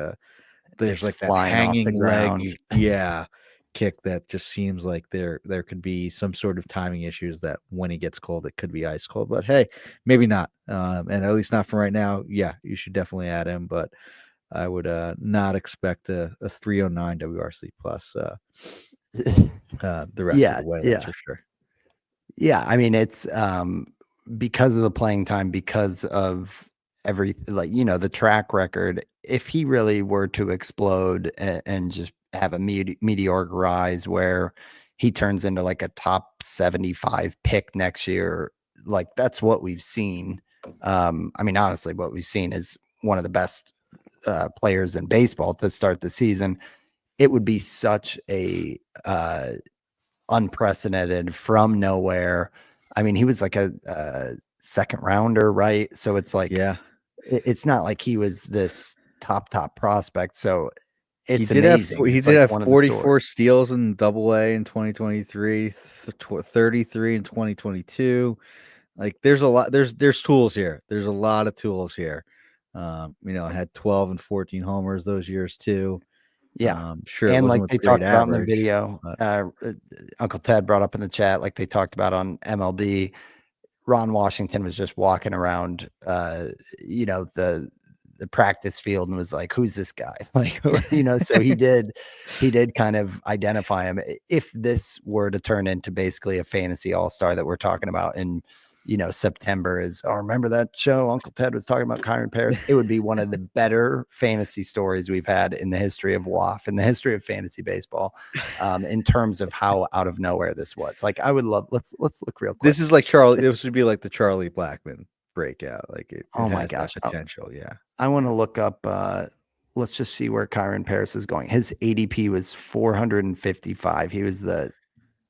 there's It's like that flying off the hanging ground. leg, yeah, kick that just seems like there could be some sort of timing issues that when he gets cold, it could be ice cold. But hey, maybe not, and at least not for right now. Yeah, you should definitely add him, but I would not expect a 309 WRC plus the rest of the way. That's for sure. Yeah, I mean, it's because of the playing time, because of the track record. If he really were to explode and just have a meteoric rise where he turns into like a top 75 pick next year, like that's what we've seen. I mean, honestly, what we've seen is one of the best players in baseball to start the season. It would be such a unprecedented from nowhere. I mean, he was like a second rounder, right? So it's like, Yeah, it's not like he was this top prospect. So it's he amazing. It's did like have one of the 44 stories. steals in Double-A in 2023, 33 in 2022. Like there's a lot. There's tools here. There's a lot of tools here. I had 12 and 14 homers those years too. Yeah. Sure, it And wasn't like with they great talked about in the average, video, but Uncle Ted brought up in the chat, like they talked about on MLB, Ron Washington was just walking around, the practice field and was like, "Who's this guy?" Like, so he did kind of identify him. If this were to turn into basically a fantasy all-star that we're talking about in, September remember that show Uncle Ted was talking about Kyren Paris? It would be one of the better fantasy stories we've had in the history of WAF, in the history of fantasy baseball, in terms of how out of nowhere this was. Like, I would love. Let's look real quick. this is like Charlie. This would be like the Charlie Blackmon breakout. Like it Oh my has that gosh. potential. Yeah. I want to look up. Let's just see where Kyren Paris is going. His ADP was 455. He was the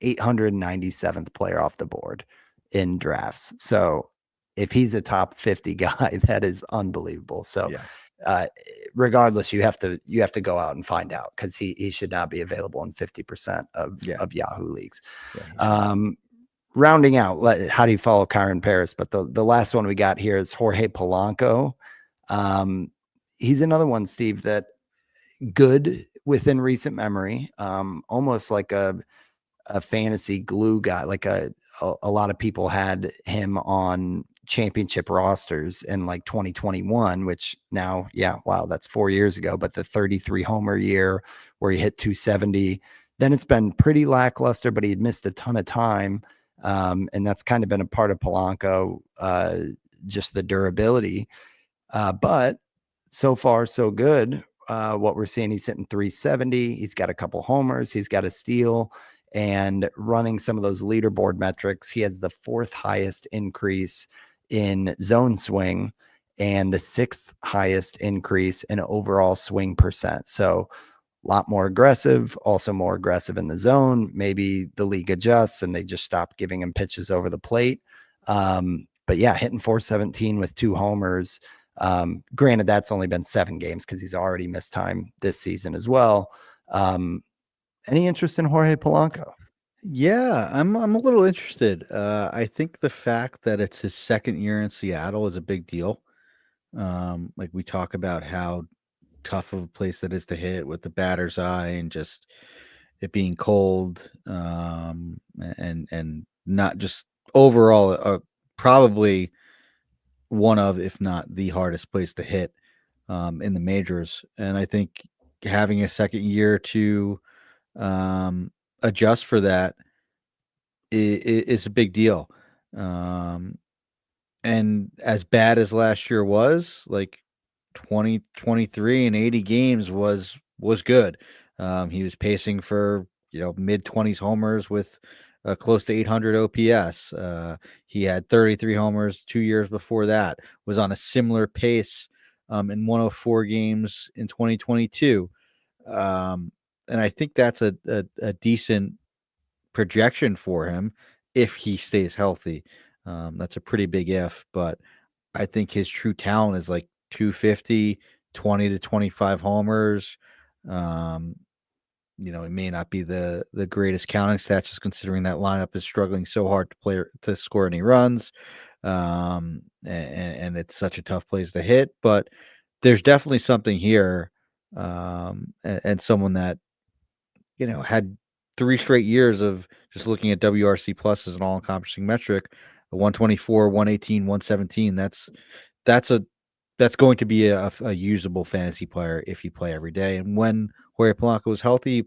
897th player off the board in drafts. So if he's a top 50 guy, that is unbelievable. So Yeah. Regardless, you have to go out and find out, because he should not be available in 50% of Yahoo leagues. Yeah. Rounding out, how do you follow Kyren Paris? But the last one we got here is Jorge Polanco. He's another one, Steve, that good within recent memory, almost like a fantasy glue guy. Like a lot of people had him on championship rosters in like 2021, which now, wow, that's 4 years ago. But the 33 homer year where he hit 270, then it's been pretty lackluster, but he had missed a ton of time. And that's kind of been a part of Polanco, just the durability. But so far, so good. What we're seeing, he's hitting 370. He's got a couple homers. He's got a steal. And running some of those leaderboard metrics, he has the 4th highest increase in zone swing and the 6th highest increase in overall swing percent. So a lot more aggressive, also more aggressive in the zone. Maybe the league adjusts and they just stop giving him pitches over the plate. But yeah, hitting 417 with 2 homers. Granted, that's only been 7 games because he's already missed time this season as well. Any interest in Jorge Polanco? Yeah, I'm a little interested. I think the fact that it's his second year in Seattle is a big deal. Like we talk about how tough of a place that is to hit with the batter's eye and just it being cold, and not just overall, probably one of, if not the hardest place to hit, in the majors. And I think having a second year to adjust for that is a big deal. Um, and as bad as last year was, like 2023 and 80 games was good. He was pacing for mid 20s homers with close to 800 OPS. He had 33 homers 2 years before that. Was on a similar pace in 104 games in 2022. And I think that's a decent projection for him if he stays healthy. That's a pretty big if, but I think his true talent is like 250, 20 to 25 homers. Um, it may not be the greatest counting stats, just considering that lineup is struggling so hard to score any runs. And it's such a tough place to hit, but there's definitely something here. And someone that had 3 straight years of just looking at WRC plus as an all-encompassing metric, a 124, 118, 117. That's going to be a usable fantasy player if you play every day. And when Jorge Polanco is healthy,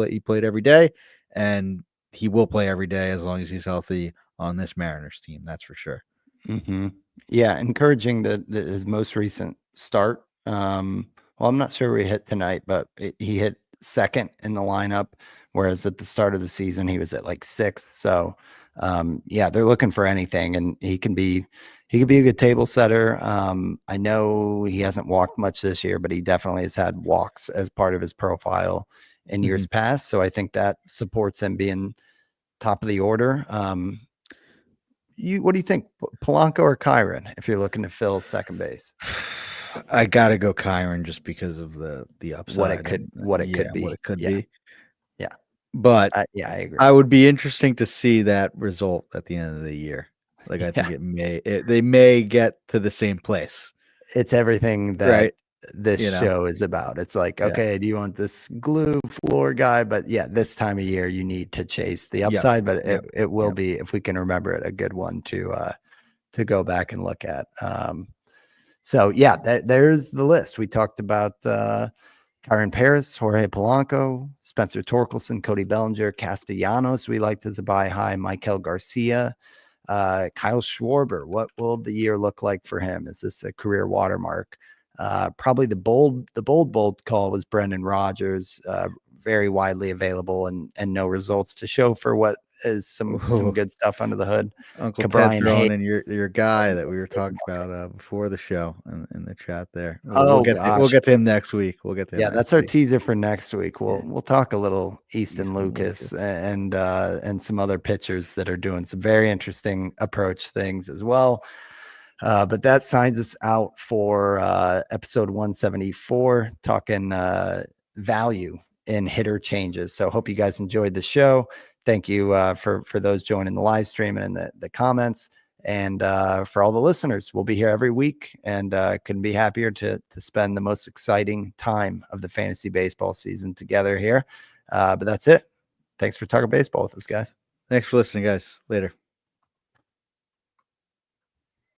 he played every day, and he will play every day as long as he's healthy on this Mariners team. That's for sure. Mm-hmm. Yeah, encouraging his most recent start. Well, I'm not sure where he hit tonight, but he hit second in the lineup, whereas at the start of the season he was at like sixth. So, yeah, they're looking for anything, and he could be a good table setter. I know he hasn't walked much this year, but he definitely has had walks as part of his profile in years past. So I think that supports him being top of the order. What do you think, Polanco or Kyren, if you're looking to fill second base? I gotta go Kyren just because of the upside. What it could be. What it could be. Yeah. But yeah, I agree. I would be interesting to see that result at the end of the year. Like I think they may get to the same place. It's everything that right? this show is about. It's like, okay, do you want this glue floor guy? But yeah, this time of year you need to chase the upside, but it will be, if we can remember it, a good one to go back and look at. So yeah, there's the list. We talked about Kyren Paris, Jorge Polanco, Spencer Torkelson, Cody Bellinger, Castellanos, we liked as a buy high, Maikel Garcia, Kyle Schwarber. What will the year look like for him? Is this a career watermark? Probably the bold call was Brendan Rodgers, very widely available and no results to show for what is some good stuff under the hood. Uncle Ted throwing in your guy that we were talking about before the show in the chat there. We'll get to him next week. We'll get to him. Yeah, that's our teaser for next week. We'll talk a little Easton Lucas and some other pitchers that are doing some very interesting approach things as well. But that signs us out for episode 174, talking value in hitter changes. So hope you guys enjoyed the show. Thank you for those joining the live stream and in the comments. And for all the listeners, we'll be here every week, and couldn't be happier to spend the most exciting time of the fantasy baseball season together here. But that's it. Thanks for talking baseball with us, guys. Thanks for listening, guys. Later.